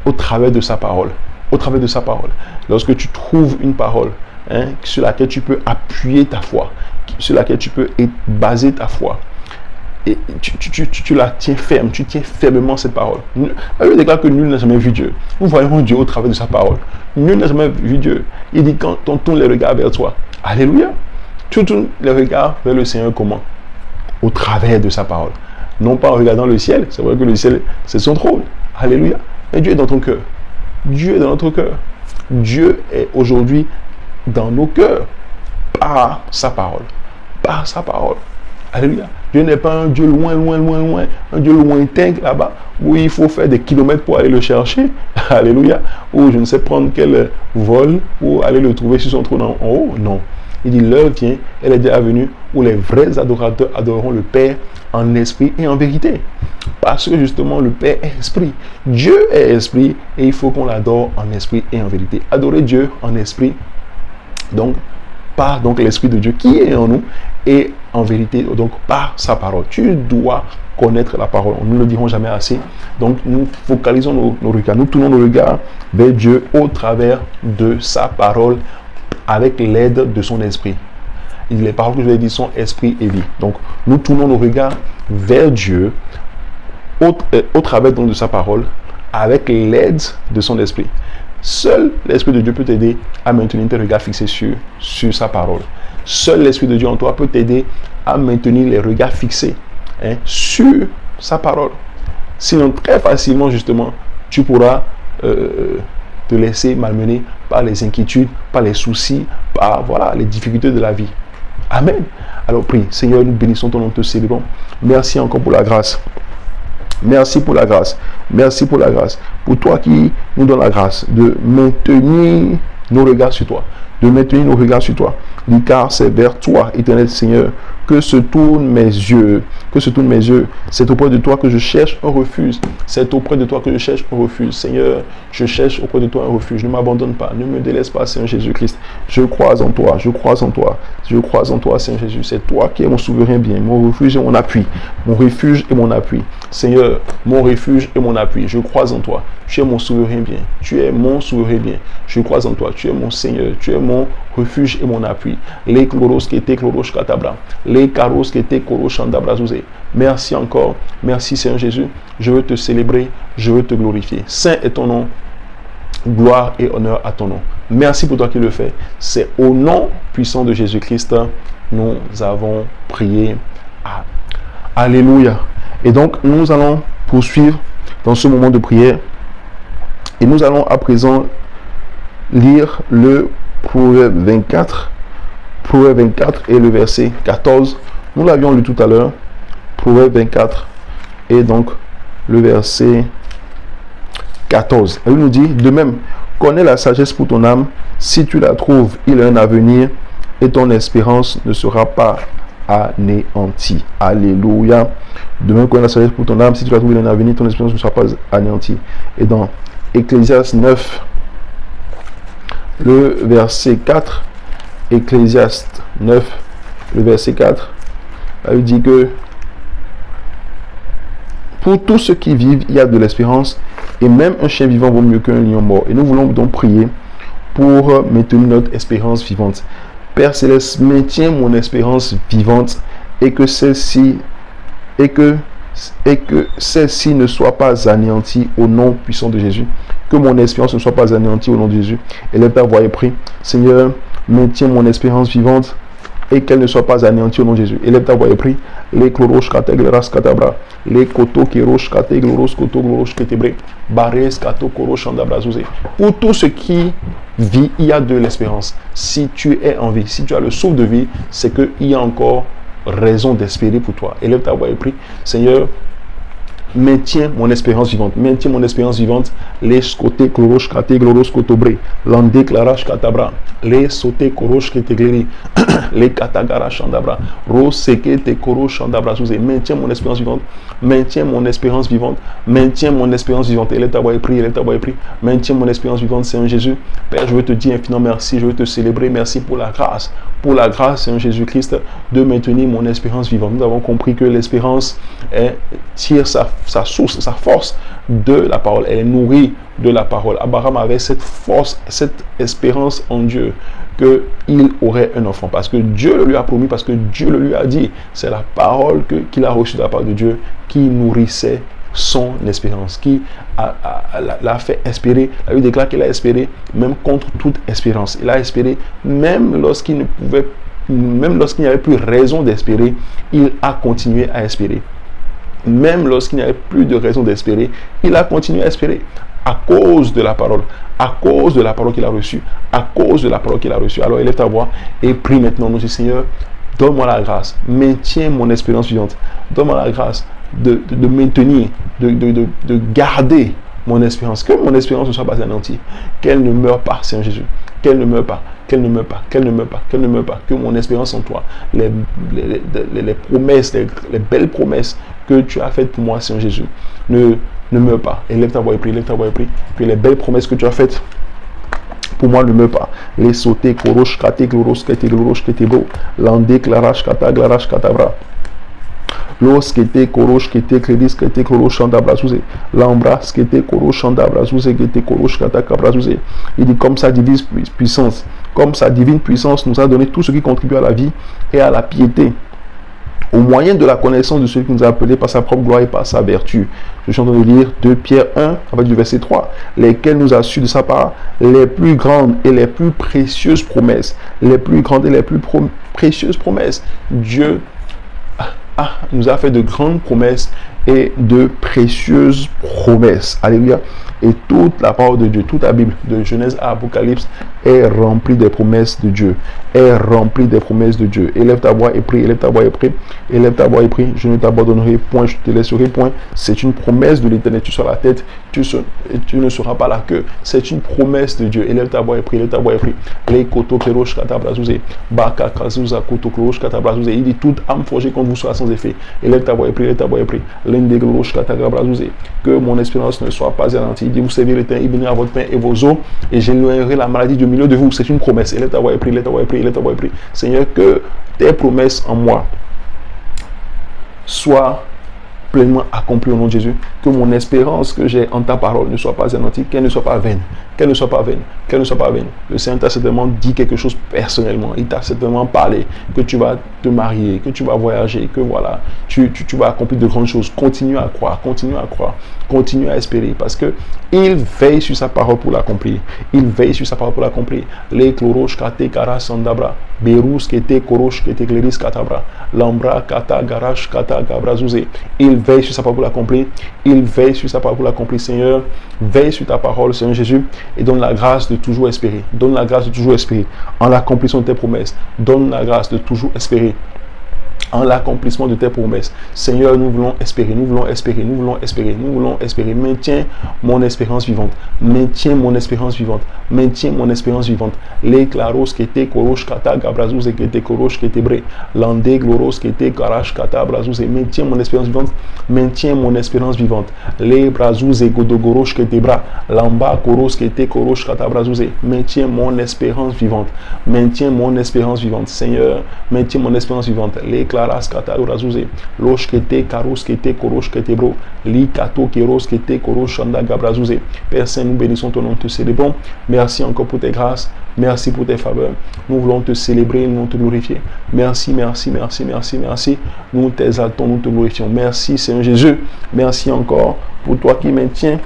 S1: au travers de sa parole. Au travers de sa parole. Lorsque tu trouves une parole sur laquelle tu peux appuyer ta foi, sur laquelle tu peux baser ta foi, et tu la tiens ferme, tu tiens fermement cette parole. Elle déclare que nul n'a jamais vu Dieu. Nous voyons Dieu au travers de sa parole. Nul n'a jamais vu Dieu. Il dit, quand on tourne les regards vers toi, alléluia, tu tournes les regards vers le Seigneur comment? Au travers de sa parole. Non pas en regardant le ciel, c'est vrai que le ciel, c'est son trône. Alléluia. Mais Dieu est dans ton cœur. Dieu est dans notre cœur. Dieu est aujourd'hui dans nos cœurs par sa parole. Par sa parole. Alléluia. Dieu n'est pas un Dieu loin, un Dieu lointain là-bas, où il faut faire des kilomètres pour aller le chercher. Alléluia. Ou je ne sais prendre quel vol pour aller le trouver sur son trône en haut. Non. Il dit, l'heure vient, elle est déjà venue, où les vrais adorateurs adoreront le Père en esprit et en vérité. Parce que justement, le Père est esprit. Dieu est esprit et il faut qu'on l'adore en esprit et en vérité. Adorer Dieu en esprit, donc, par l'Esprit de Dieu qui est en nous et en vérité, donc par sa parole. Tu dois connaître la parole. Nous ne le dirons jamais assez. Donc nous focalisons nos regards, nous tournons nos regards vers Dieu au travers de sa parole avec l'aide de son esprit. Les paroles que je vous ai dit sont esprit et vie. Donc nous tournons nos regards vers Dieu au travers donc de sa parole avec l'aide de son esprit. Seul l'Esprit de Dieu peut t'aider à maintenir tes regards fixés sur sa parole. Seul l'Esprit de Dieu en toi peut t'aider à maintenir les regards fixés sur sa parole. Sinon, très facilement, justement, tu pourras te laisser malmener par les inquiétudes, par les soucis, par les difficultés de la vie. Amen. Alors prie. Seigneur, nous bénissons ton nom, te célébrons. Merci encore pour la grâce. Merci pour la grâce. Merci pour la grâce. Pour toi qui nous donne la grâce de maintenir nos regards sur toi. De maintenir nos regards sur toi. Car c'est vers toi, éternel Seigneur, que se tournent mes yeux. Que se tournent mes yeux. C'est auprès de toi que je cherche un refuge. C'est auprès de toi que je cherche un refuge. Seigneur, je cherche auprès de toi un refuge. Ne m'abandonne pas. Ne me délaisse pas, Seigneur Jésus-Christ. Je crois en toi. Je crois en toi. Je crois en toi, Seigneur Jésus. C'est toi qui es mon souverain bien. Mon refuge et mon appui. Mon refuge et mon appui. Seigneur, mon refuge et mon appui. Je crois en toi. Tu es mon souverain bien. Tu es mon souverain bien. Je crois en toi. Tu es mon Seigneur. Tu es mon refuge et mon appui. Les chloros qui étaient chloros katabra. Les caros qui étaient chloros chandabrazouze. Merci encore. Merci Seigneur Jésus. Je veux te célébrer. Je veux te glorifier. Saint est ton nom. Gloire et honneur à ton nom. Merci pour toi qui le fais. C'est au nom puissant de Jésus-Christ nous avons prié. Alléluia. Et donc nous allons poursuivre dans ce moment de prière. Et nous allons à présent lire le Proverbe 24. Proverbe 24 et le verset 14. Nous l'avions lu tout à l'heure. Proverbe 24 et donc le verset 14. Il nous dit, de même, connais la sagesse pour ton âme. Si tu la trouves, il a un avenir et ton espérance ne sera pas anéantie. Alléluia. De même, connais la sagesse pour ton âme. Si tu la trouves, il a un avenir, ton espérance ne sera pas anéantie. Et dans Ecclésiaste 9, le verset 4, Ecclésiaste 9, le verset 4, il dit que pour tous ceux qui vivent, il y a de l'espérance, et même un chien vivant vaut mieux qu'un lion mort. Et nous voulons donc prier pour maintenir notre espérance vivante. Père Céleste, maintiens mon espérance vivante et que celle-ci ne soit pas anéantie au nom puissant de Jésus. Que mon espérance ne soit pas anéantie au nom de Jésus. Élève ta voix et prie. Seigneur, maintiens mon espérance vivante et qu'elle ne soit pas anéantie au nom de Jésus. Élève ta voix et prie. Les chloroches kategleras katabra. Les koto kirosh kategloros koto glorosh ketebre. Bares kato korosh andabrazouze. Pour tout ce qui vit, il y a de l'espérance. Si tu es en vie, si tu as le souffle de vie, c'est qu'il y a encore raison d'espérer pour toi. Élève ta voix et prie. Seigneur, maintiens mon espérance vivante. Maintiens mon espérance vivante. Les skote klorosh kate gloros kotobre. Lande klarash katabra. Les sote korosh ketegleri. Les katagara chandabra. Roseke te korosh chandabra souze. Maintiens mon espérance vivante. Maintiens mon espérance vivante. Maintiens mon espérance vivante. Élève ta voix et prie. Élève ta voix et prie. Maintiens mon espérance vivante, Seigneur Jésus. Père, je veux te dire infiniment merci. Je veux te célébrer. Merci pour la grâce. Pour la grâce, Seigneur Jésus-Christ, de maintenir mon espérance vivante. Nous avons compris que l'espérance tire sa source, sa force de la parole. Elle est nourrie de la parole. Abraham avait cette force, cette espérance en Dieu qu'il aurait un enfant. Parce que Dieu le lui a promis, parce que Dieu le lui a dit. C'est la parole qu'il a reçue de la part de Dieu qui nourrissait son espérance, qui l'a fait espérer. La Bible déclare qu'il a espéré même contre toute espérance. Il a espéré même lorsqu'il ne pouvait, même lorsqu'il n'y avait plus raison d'espérer, il a continué à espérer. Même lorsqu'il n'y avait plus de raison d'espérer, il a continué à espérer à cause de la parole, à cause de la parole qu'il a reçue, à cause de la parole qu'il a reçue. Alors élève ta voix et prie maintenant. Nous dit, Seigneur, donne-moi la grâce, maintiens mon espérance vivante, donne-moi la grâce de maintenir, de garder mon espérance, que mon espérance ne soit pas anéantie, qu'elle ne meure pas, Seigneur Jésus, qu'elle ne meure pas, qu'elle ne meure pas, qu'elle ne meure pas, qu'elle ne meure pas, que mon espérance en toi, les promesses, les belles promesses que tu as faites pour moi, Seigneur Jésus, ne meure pas. Élève ta voix et prie, élève ta voix et prie, que les belles promesses que tu as faites pour moi ne meurt pas. Les sautés, korosh, kate, gloros, kete, glorosh, kete, bro, lande, klarash, kata, glarash, katabra. Los qui était korosh qui était crédit qui était korosh chandabrazouze l'embras qui était korosh chandabrazouze qui était korosh katakabrazouze. Il dit comme sa divine puissance nous a donné tout ce qui contribue à la vie et à la piété. au moyen de la connaissance de celui qui nous a appelés par sa propre gloire et par sa vertu. Je suis en train de lire 2 Pierre 1, avec du verset 3, lesquels nous assurent de sa part les plus grandes et les plus précieuses promesses. Les plus grandes et les plus précieuses promesses. Dieu nous a fait de grandes promesses et de précieuses promesses. Alléluia. Et toute la parole de Dieu, toute la Bible, de Genèse à Apocalypse, est remplie des promesses de Dieu. Est remplie des promesses de Dieu. Élève ta voix et prie, élève ta voix et prie, élève ta voix et prie. Je ne t'abandonnerai point, je te laisserai point. C'est une promesse de l'Éternel. Tu seras la tête, tu ne seras pas la queue. C'est une promesse de Dieu. Élève ta voix et prie, élève ta voix et prie. Les koto kerosh katabrazouze, baka kazuza koto kerosh katabrazouze. Il dit toute âme forgée contre vous sera sans effet. Élève ta voix et prie, élève ta voix et prie. L'ende kerosh katabrazouze. Que mon espérance ne soit pas anéantie. Il dit vous servir l'Éternel, il bénira votre pain et vos eaux, et j'éloignerai la maladie du milieu de vous. C'est une promesse. Élève ta voix et prie, élève ta voix et prie, élève ta voix et prie. Seigneur, que tes promesses en moi soient pleinement accomplies au nom de Jésus. Que mon espérance que j'ai en ta parole ne soit pas anéantie, qu'elle ne soit pas vaine. Qu'elle ne soit pas vaine. Qu'elle ne soit pas vaine. Le Seigneur t'a certainement dit quelque chose personnellement. Il t'a certainement parlé que tu vas te marier, que tu vas voyager, que voilà, tu vas accomplir de grandes choses. Continue à croire, continue à croire, continue à espérer parce que il veille sur sa parole pour l'accomplir. Il veille sur sa parole pour l'accomplir. Les chlorosh kate kara sandabra, berus kete korosh kete kleris katabra, lambra kata garash kata gabrazouze. Il veille sur sa parole pour l'accomplir. Il veille sur sa parole pour l'accomplir. Seigneur, veille sur ta parole, Seigneur Jésus, et donne la grâce de toujours espérer. Donne la grâce de toujours espérer en l'accomplissement de tes promesses. Donne la grâce de toujours espérer en l'accomplissement de tes promesses. Seigneur, nous voulons espérer, nous voulons espérer, nous voulons espérer, nous voulons espérer. Maintiens mon espérance vivante. Maintiens mon espérance vivante. Maintiens mon espérance vivante. Les claros qui étaient korosh kata gabrazouz et qui étaient korosh qui étaient bré. Landé gloros qui étaient karash kata brazouz et maintiens mon espérance vivante. Maintiens mon espérance vivante. Les brazouz et godogorosh qui étaient bras. Lamba koros qui étaient korosh kata brazouz et maintiens mon espérance vivante. Maintiens mon espérance vivante. Seigneur, maintiens mon espérance vivante. Les claras kata brazouz losh qui étaient karos qui étaient korosh qui étaient bro. Li kato keros qui étaient korosh anda gabrazouz. Père Saint, nous bénissons ton nom, te célébrons. Merci encore pour tes grâces. Merci pour tes faveurs. Nous voulons te célébrer, nous voulons te glorifier. Merci, merci, merci, merci, merci. Nous t'exaltons, nous te glorifions. Merci Seigneur Jésus. Merci encore pour toi qui maintiens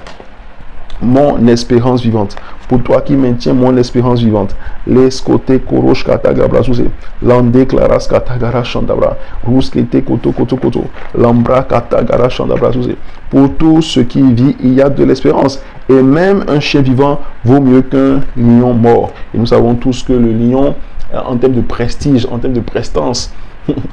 S1: mon espérance vivante. Pour toi qui maintiens mon espérance vivante. Les côtés korosh kataga brazouzé. L'ande claras katagara chandabra. Rouskete koto koto koto. Lambra katagara chandabra zouzé. Pour tout ce qui vit, il y a de l'espérance. Et même un chien vivant vaut mieux qu'un lion mort. Et nous savons tous que le lion, en termes de prestige, en termes de prestance,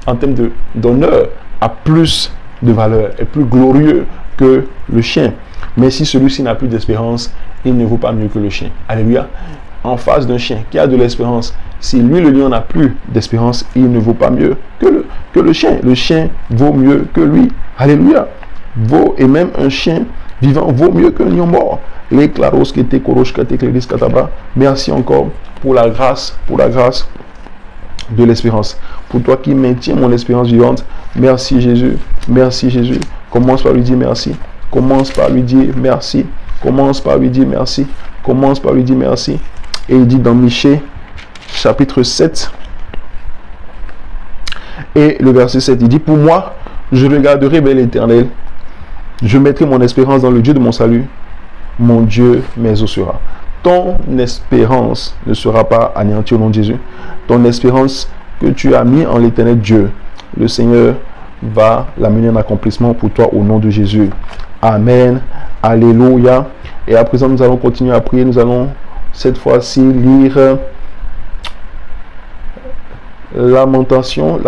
S1: en termes d'honneur, a plus de valeur, est plus glorieux que le chien. Mais si celui-ci n'a plus d'espérance, il ne vaut pas mieux que le chien. Alléluia. En face d'un chien qui a de l'espérance, si lui, le lion, n'a plus d'espérance, il ne vaut pas mieux que le chien. Le chien vaut mieux que lui. Alléluia. Et même un chien vivant vaut mieux qu'un lion mort. Les claros qui étaient korosh kate kleris katabra. Merci encore pour la grâce de l'espérance. Pour toi qui maintiens mon espérance vivante, merci Jésus. Merci Jésus. Commence par lui dire merci. Commence par lui dire merci. Commence par lui dire merci. Commence par lui dire merci. Et il dit dans Michée, chapitre 7, et le verset 7, il dit, pour moi, je regarderai vers l'Éternel. Je mettrai mon espérance dans le Dieu de mon salut. Mon Dieu m'exaucera. Ton espérance ne sera pas anéantie au nom de Jésus. Ton espérance que tu as mis en l'Éternel Dieu, le Seigneur va l'amener en accomplissement pour toi au nom de Jésus. Amen. Alléluia. Et à présent, nous allons continuer à prier. Nous allons cette fois-ci lire Lamentation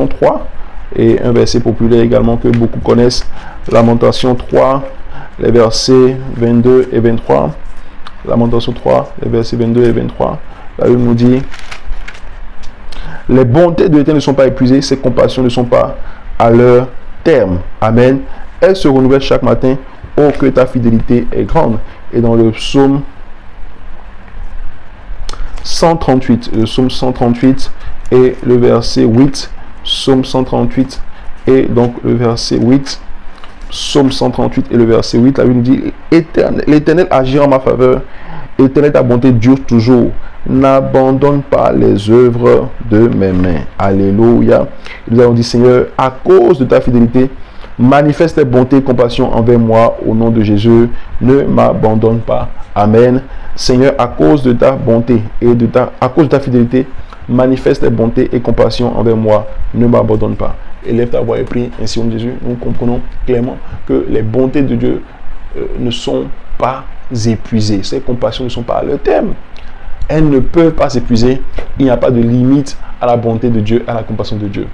S1: 3 et un verset populaire également que beaucoup connaissent. Lamentation 3, les versets 22 et 23. Lamentation 3, les versets 22 et 23. Là, il nous dit: les bontés de l'Éternel ne sont pas épuisées, ses compassions ne sont pas à leur terme. Amen. Elles se renouvellent chaque matin. Oh, que ta fidélité est grande. Et dans le psaume 138, et le verset 8, psaume 138 et donc le verset 8, psaume 138 et le verset 8, la Bible nous dit: l'Éternel agit en ma faveur, Éternel, ta bonté dure toujours. N'abandonne pas les œuvres de mes mains. Alléluia. Nous avons dit, Seigneur, à cause de ta fidélité, manifeste tes bontés et compassion envers moi au nom de Jésus. Ne m'abandonne pas. Amen. Seigneur, à cause de ta bonté et à cause de ta fidélité, manifeste tes bontés et compassion envers moi. Ne m'abandonne pas. Élève ta voix et prie. Ainsi, au nom de Jésus, nous comprenons clairement que les bontés de Dieu ne sont pas épuisées. Ces compassions ne sont pas à leur terme. Elles ne peuvent pas s'épuiser. Il n'y a pas de limite à la bonté de Dieu, à la compassion de Dieu.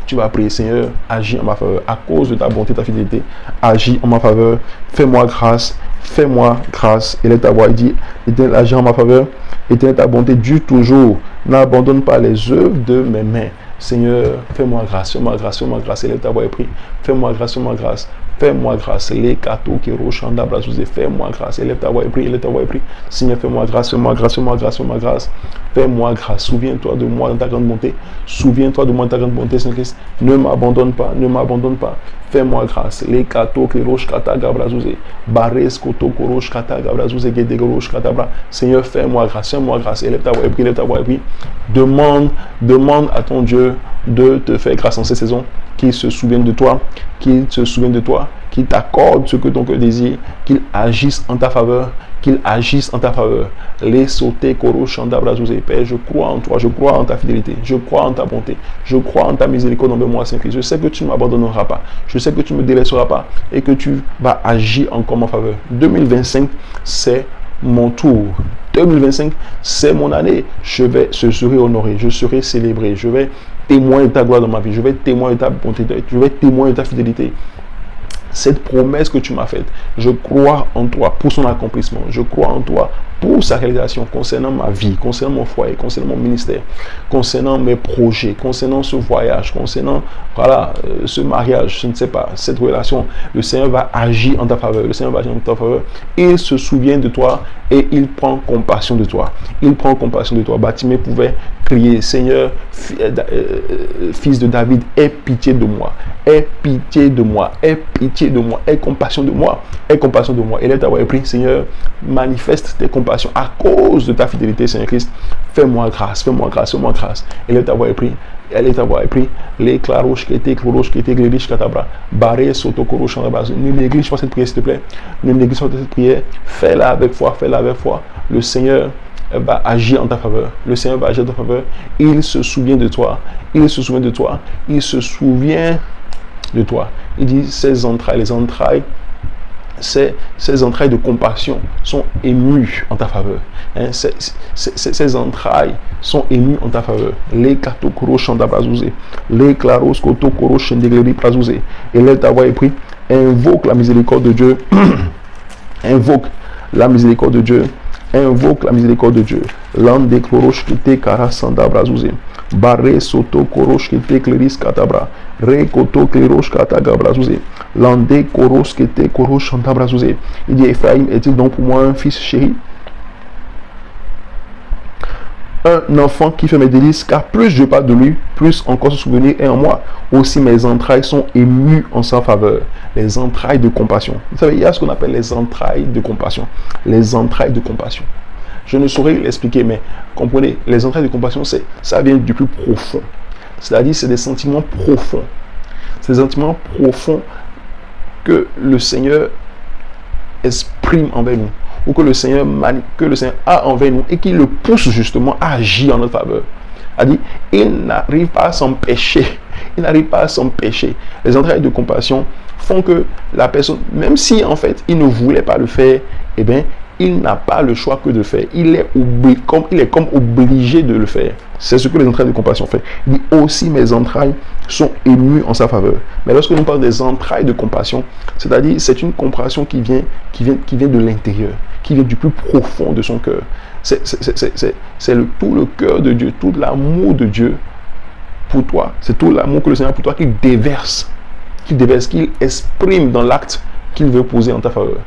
S1: Tu vas prier, Seigneur, agis en ma faveur. À cause de ta bonté, ta fidélité, agis en ma faveur. Fais-moi grâce. Fais-moi grâce. Élève ta voix et dis, Éternel, agis en ma faveur. Éternel, ta bonté dure toujours. N'abandonne pas les œuvres de mes mains. Seigneur, fais-moi grâce, fais-moi grâce, fais-moi grâce. Élève ta voix et prie. Fais-moi grâce, fais-moi grâce. Fais-moi grâce. Les cadeaux qui rochanda brazouze. Fais-moi grâce. Élève ta voix et prie. Élève ta voix et prie. Seigneur, fais-moi grâce, fais-moi grâce, fais-moi grâce, fais-moi grâce. Fais-moi grâce. Souviens-toi de moi dans ta grande bonté. Souviens-toi de moi dans ta grande bonté, Seigneur Christ. Ne m'abandonne pas, ne m'abandonne pas. Fais-moi grâce. Les cadeaux qui roche kata gabrazouze. Bares koto koroche kata gabrazouze. Gede goroche kata bra. Seigneur, fais-moi grâce, fais-moi grâce. Élève ta voix et prie, élève ta voix et prie. Demande à ton Dieu de te faire grâce en cette saison, qu'il se souvienne de toi, qu'il se souvienne de toi, qu'il t'accorde ce que ton cœur désire, qu'il agisse en ta faveur, qu'il agisse en ta faveur. Les sauter koro chanda brazouze. Père, je crois en toi, je crois en ta fidélité, je crois en ta bonté, je crois en ta miséricorde envers moi, Saint-Christ. Je sais que tu ne m'abandonneras pas, je sais que tu ne me délaisseras pas et que tu vas agir encore en faveur. 2025, c'est mon tour. 2025, c'est mon année. Je serai honoré, je serai célébré, je vais témoigner de ta gloire dans ma vie, je vais témoigner de ta bonté, je vais témoigner de ta fidélité. Cette promesse que tu m'as faite, je crois en toi pour son accomplissement, je crois en toi pour sa réalisation concernant ma vie, concernant mon foyer, concernant mon ministère, concernant mes projets, concernant ce voyage, concernant ce mariage, je ne sais pas, cette relation. Le Seigneur va agir en ta faveur, le Seigneur va agir en ta faveur. Il se souvient de toi et il prend compassion de toi. Il prend compassion de toi. Bartimée pouvait crier, Seigneur, fils de David, aie pitié de moi, aie pitié de moi, aie pitié de moi, aie compassion de moi, aie compassion de moi. Et là, tu as pris, Seigneur, manifeste tes compassions à cause de ta fidélité, Seigneur Christ. Fais-moi grâce, fais-moi grâce, fais-moi grâce. Et là, tu as pris, elle est avoir pris les claroches qui étaient glériches katabra barré soto koroche en base. Ne néglige pas cette prière, s'il te plaît. Ne néglige pas cette prière. Fais-la avec foi, fais-la avec foi. Le Seigneur va agir en ta faveur. Le Seigneur va agir en ta faveur. Il se souvient de toi. Il se souvient de toi. Il se souvient de toi. Il dit ses entrailles, les entrailles. Ces entrailles de compassion sont émues en ta faveur. Hein, ces entrailles sont émues en ta faveur. Les katokoro chandabrazouze, les claros kotokoro chendegleri prazouze. Et là, ta voix est pris. Invoque la miséricorde de Dieu. Invoque la miséricorde de Dieu. Invoque la miséricorde de Dieu. Lande klorosh kite kara sandabrazouze. Barre soto korosh kite kleris katabra. Re koto klerosh katagabrazouze. Lande koros kete korosh sandabrazouze. Il dit, Ephraim est-il donc pour moi un fils chéri? Un enfant qui fait mes délices, car plus je parle de lui, plus encore ce souvenir est en moi. Aussi mes entrailles sont émues en sa faveur. Les entrailles de compassion. Vous savez, il y a ce qu'on appelle les entrailles de compassion. Les entrailles de compassion. Je ne saurais l'expliquer, mais comprenez, les entrailles de compassion, ça vient du plus profond. C'est-à-dire, c'est des sentiments profonds. C'est des sentiments profonds que le Seigneur exprime envers nous, ou que le Seigneur a envers nous, et qui le pousse justement à agir en notre faveur. C'est-à-dire, il n'arrive pas à s'empêcher. Il n'arrive pas à s'empêcher. Les entrailles de compassion font que la personne, même si en fait il ne voulait pas le faire, eh bien, il n'a pas le choix que de faire. Il est comme obligé de le faire. C'est ce que les entrailles de compassion font. Il dit aussi mes entrailles sont émues en sa faveur. Mais lorsque nous parlons des entrailles de compassion, c'est-à-dire c'est une compassion qui vient de l'intérieur, qui vient du plus profond de son cœur. C'est tout le cœur de Dieu, tout l'amour de Dieu pour toi. C'est tout l'amour que le Seigneur a pour toi qu'il déverse, qu'il exprime dans l'acte qu'il veut poser en ta faveur.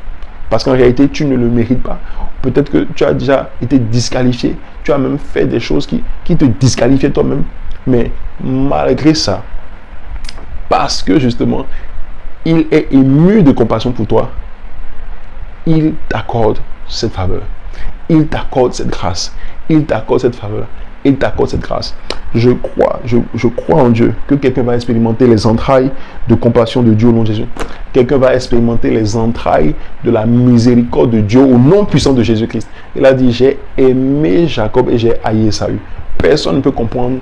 S1: Parce qu'en réalité, tu ne le mérites pas. Peut-être que tu as déjà été disqualifié. Tu as même fait des choses qui te disqualifiaient toi-même. Mais malgré ça, parce que justement, il est ému de compassion pour toi, il t'accorde cette faveur. il t'accorde cette grâce, il t'accorde cette faveur, il t'accorde cette grâce. Je crois en Dieu que quelqu'un va expérimenter les entrailles de compassion de Dieu au nom de Jésus. Quelqu'un va expérimenter les entrailles de la miséricorde de Dieu au nom puissant de Jésus-Christ. Il a dit, j'ai aimé Jacob et j'ai haï Ésaü. Personne ne peut comprendre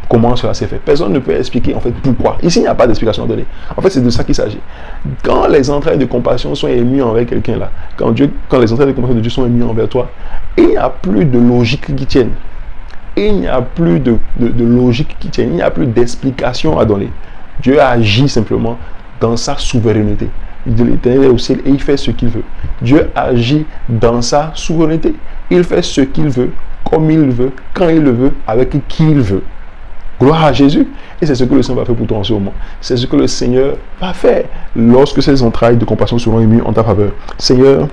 S1: comment cela s'est fait. Personne ne peut expliquer en fait pourquoi. Ici, il n'y a pas d'explication à donner. En fait, c'est de ça qu'il s'agit. Quand les entrailles de compassion sont émues envers quelqu'un là, quand les entrailles de compassion de Dieu sont émues envers toi, il n'y a plus de logique qui tienne. Il n'y a plus de logique qui tienne. Il n'y a plus d'explication à donner. Dieu agit simplement dans sa souveraineté. L'Éternel est au ciel et il fait ce qu'il veut. Dieu agit dans sa souveraineté. Il fait ce qu'il veut, comme il veut, quand il le veut, avec qui il veut. Gloire à Jésus. Et c'est ce que le Seigneur va faire pour toi en ce moment. C'est ce que le Seigneur va faire lorsque ces entrailles de compassion seront émues en ta faveur. Seigneur,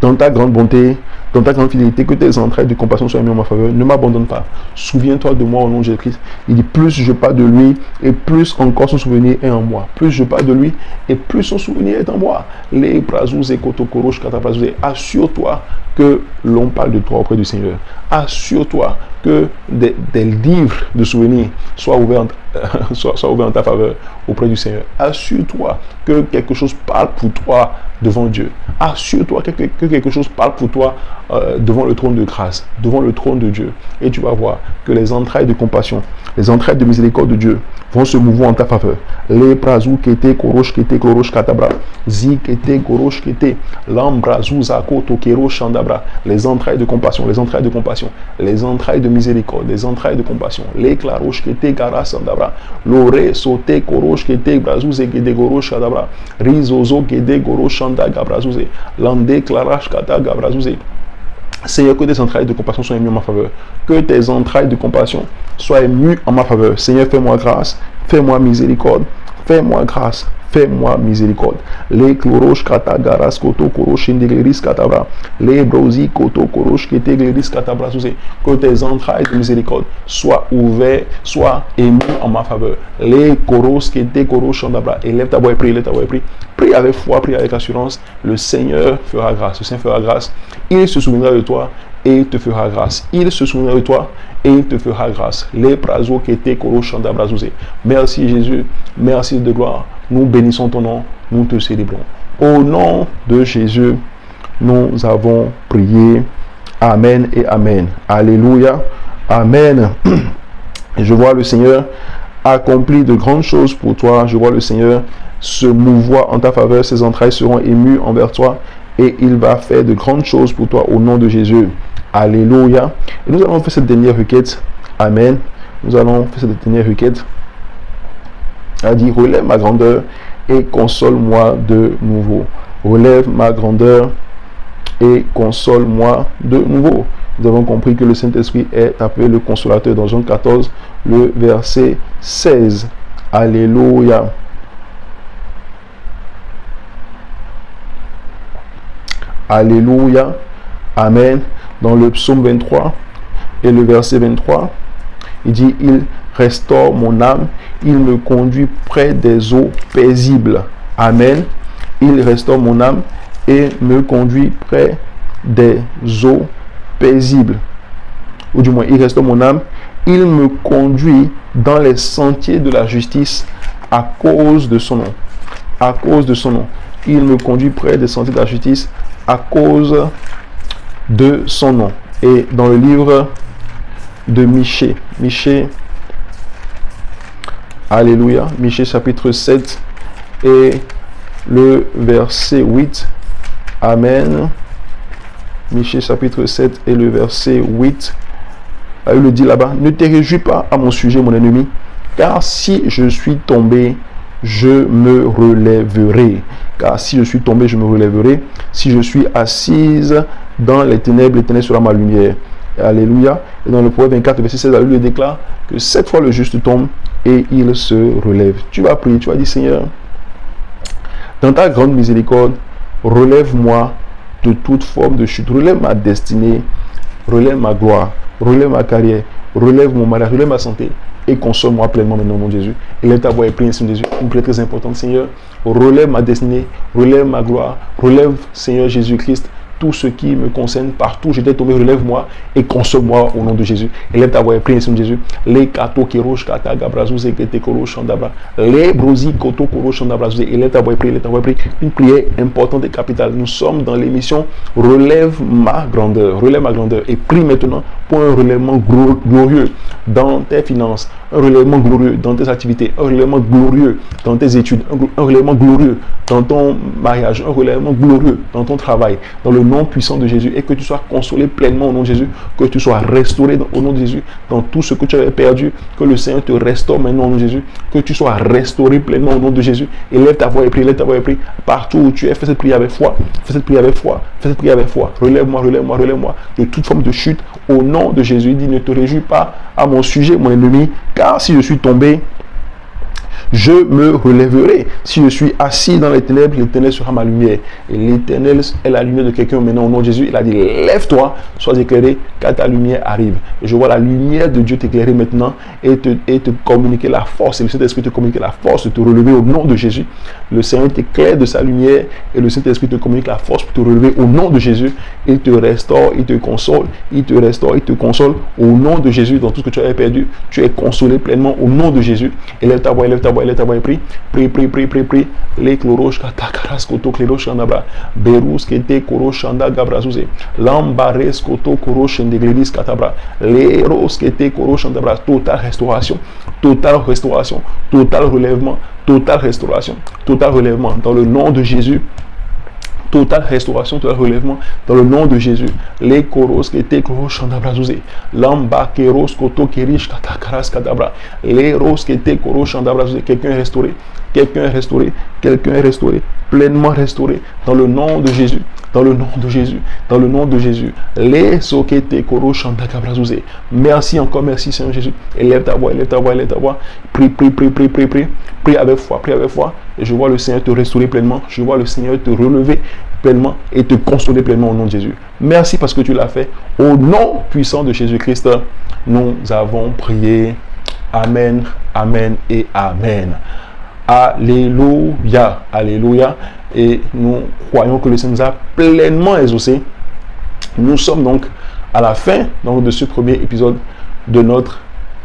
S1: dans ta grande bonté, dans ta grande fidélité, que tes entrailles de compassion soient émues en ma faveur. Ne m'abandonne pas. Souviens-toi de moi au nom de Jésus-Christ. Il dit, plus je parle de lui, et plus encore son souvenir est en moi. Plus je parle de lui, et plus son souvenir est en moi. Les brazous et kotokorosh kataprazous. Assure-toi que l'on parle de toi auprès du Seigneur. Assure-toi que des livres de souvenirs soient ouverts en ta faveur auprès du Seigneur. Assure-toi que quelque chose parle pour toi devant Dieu. Assure-toi que quelque chose parle pour toi devant le trône de grâce, devant le trône de Dieu. Et tu vas voir que les entrailles de compassion, les entrailles de miséricorde de Dieu vont se mouvoir en ta faveur. Les prazou kete korosh kete klorosh katabra, zi kete korosh kete, l'ambrazou zako tokero chandabra. Les entrailles de compassion, les entrailles de compassion, les entrailles de miséricorde, les entrailles de compassion. Les klarosh kete gara sandabra, l'ore sote korosh kete brazou zekede gorosh kadabra, rizozo kede gorosh shanda gabrazouze, lande klarash kata gabrazouze. Seigneur, que tes entrailles de compassion soient émues en ma faveur. Que tes entrailles de compassion soient émues en ma faveur. Seigneur, fais-moi grâce, fais-moi miséricorde, fais-moi grâce, fais-moi miséricorde. Les chlorosh kata garas koto korosh indegleris katabra. Les brosi koto korosh ketegleris katabra. Que tes entrailles de miséricorde soient ouvertes, soient émues en ma faveur. Les koros kete korosh andabra. Élève ta voix et prie, élève ta voix et prie. Prie avec foi, prie avec assurance. Le Seigneur fera grâce. Le Seigneur fera grâce. Il se souviendra de toi et il te fera grâce. Il se souviendra de toi et il te fera grâce. Les prazo kete korosh andabra. Merci Jésus. Merci de gloire. Nous bénissons ton nom. Nous te célébrons. Au nom de Jésus, nous avons prié. Amen et Amen. Alléluia. Amen. Et je vois le Seigneur accomplir de grandes choses pour toi. Je vois le Seigneur se mouvoir en ta faveur. Ses entrailles seront émues envers toi. Et il va faire de grandes choses pour toi au nom de Jésus. Alléluia. Et nous allons faire cette dernière requête. Amen. Nous allons faire cette dernière requête. Elle dit, relève ma grandeur et console-moi de nouveau. Relève ma grandeur et console-moi de nouveau. Nous avons compris que le Saint-Esprit est appelé le consolateur dans Jean 14, le verset 16. Alléluia. Alléluia. Amen. Dans le psaume 23 et le verset 23, il dit, il restaure mon âme, il me conduit près des eaux paisibles. Amen. Il restaure mon âme et me conduit près des eaux paisibles. Ou du moins, il restaure mon âme, il me conduit dans les sentiers de la justice à cause de son nom. À cause de son nom. Il me conduit près des sentiers de la justice à cause de son nom. Et dans le livre de Michée, alléluia, Michée chapitre 7 et le verset 8, amen. Michée chapitre 7 et le verset 8, il le dit là-bas, ne te réjouis pas à mon sujet, mon ennemi, car si je suis tombé, je me relèverai. Car si je suis tombé, je me relèverai. Si je suis assise dans les ténèbres, l'Éternel sera ma lumière. Alléluia. Et dans le Proverbe 24, verset 16, la Bible déclare que 7 fois le juste tombe et il se relève. Tu vas prier, tu vas dire, Seigneur, dans ta grande miséricorde, relève-moi de toute forme de chute. Relève ma destinée, relève ma gloire, relève ma carrière, relève mon mariage, relève ma santé. Et console-moi pleinement maintenant, mon Jésus. Élève ta voix et prie, Seigneur Jésus. Une prière très importante, Seigneur. Relève ma destinée, relève ma gloire, relève, Seigneur Jésus-Christ, tout ce qui me concerne, partout où j'étais tombé, relève-moi et console-moi au nom de Jésus. Élève ta voix et prie au nom de Jésus. Les kato kirosh kata gabrazouz et kete koro chandabra. Les brosi koto koro chandabrazouz. Élève ta voix et prie, élève ta voix et prie. Une prière importante et capitale. Nous sommes dans l'émission Relève ma grandeur. Relève ma grandeur. Et prie maintenant pour un relèvement glorieux dans tes finances, un relèvement glorieux dans tes activités, un relèvement glorieux dans tes études, un relèvement glorieux dans ton mariage, un relèvement glorieux dans ton travail, dans le nom puissant de Jésus, et que tu sois consolé pleinement au nom de Jésus, que tu sois restauré au nom de Jésus, dans tout ce que tu avais perdu, que le Seigneur te restaure maintenant au nom de Jésus, que tu sois restauré pleinement au nom de Jésus. Élève ta voix et prie, élève ta voix et prie, partout où tu es, fais cette prière avec foi, fais cette prière avec foi, fais cette prière avec foi, relève-moi, relève-moi, relève-moi de toute forme de chute au nom de Jésus. Il dit, ne te réjouis pas à mon sujet, mon ennemi, car si je suis tombé, je me relèverai. Si je suis assis dans les ténèbres, l'Éternel sera ma lumière. Et l'Éternel est la lumière de quelqu'un maintenant au nom de Jésus. Il a dit, lève-toi, sois éclairé, car ta lumière arrive. Et je vois la lumière de Dieu t'éclairer maintenant et te communiquer la force. Et le Saint-Esprit te communique la force de te relever au nom de Jésus. Le Seigneur t'éclaire de sa lumière et le Saint-Esprit te communique la force pour te relever au nom de Jésus. Il te restaure, il te console, il te restaure, il te console au nom de Jésus. Dans tout ce que tu avais perdu, tu es consolé pleinement au nom de Jésus. Élève ta voix, élève ta voix. Élève ta voix et prie, prie, prie, prie, prie, prie. Les chloroches katakaras koto cléroche andabra. Berus kete koroche anda gabrazouze. Lambares koto koroche ndegledis katabra. Les roses kete koroche andabra. Totale restauration, totale restauration, total relèvement, totale restauration, total relèvement. Dans le nom de Jésus. Totale restauration, total relèvement dans le nom de Jésus. Les koros qui étaient chandabrazouzé. Lamba keros koto kerish katakaras kadabra. Les roses qui étaient koros chandabrazouzé. Quelqu'un est restauré. Quelqu'un est restauré. Quelqu'un est restauré. Pleinement restauré dans le nom de Jésus. Dans le nom de Jésus. Dans le nom de Jésus. Les sokete koros chandabrazouzé. Merci encore, merci Seigneur Jésus. Élève ta voix, élève ta voix, élève ta voix. Prie, prie, prie, prie, prie, prie. Prie avec foi, prie avec foi. Et je vois le Seigneur te restaurer pleinement. Je vois le Seigneur te relever pleinement et te consoler pleinement au nom de Jésus. Merci parce que tu l'as fait. Au nom puissant de Jésus-Christ, nous avons prié. Amen, amen et amen. Alléluia, alléluia. Et nous croyons que le Seigneur nous a pleinement exaucés. Nous sommes donc à la fin donc, de ce premier épisode de notre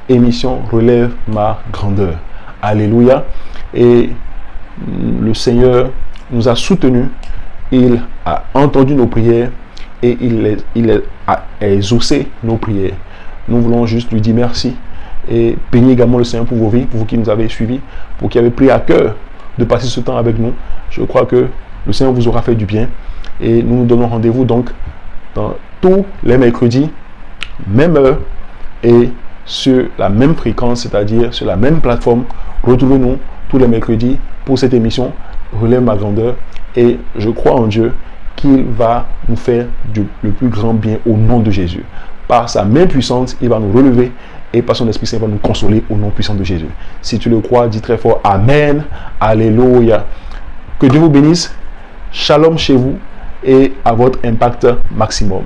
S1: émission Relève ma grandeur. Alléluia. Et le Seigneur nous a soutenus. Il a entendu nos prières et il a exaucé nos prières. Nous voulons juste lui dire merci et bénir également le Seigneur pour vos vies, pour vous qui nous avez suivis, pour qui avez pris à cœur de passer ce temps avec nous. Je crois que le Seigneur vous aura fait du bien et nous nous donnons rendez-vous donc dans tous les mercredis, même heure et sur la même fréquence, c'est-à-dire sur la même plateforme. Retrouvez-nous tous les mercredis pour cette émission Relève ma grandeur. Et je crois en Dieu qu'il va nous faire le plus grand bien au nom de Jésus. Par sa main puissante, il va nous relever et par son Esprit Saint, il va nous consoler au nom puissant de Jésus. Si tu le crois, dis très fort Amen, Alléluia. Que Dieu vous bénisse. Shalom chez vous et à votre impact maximum.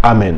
S1: Amen.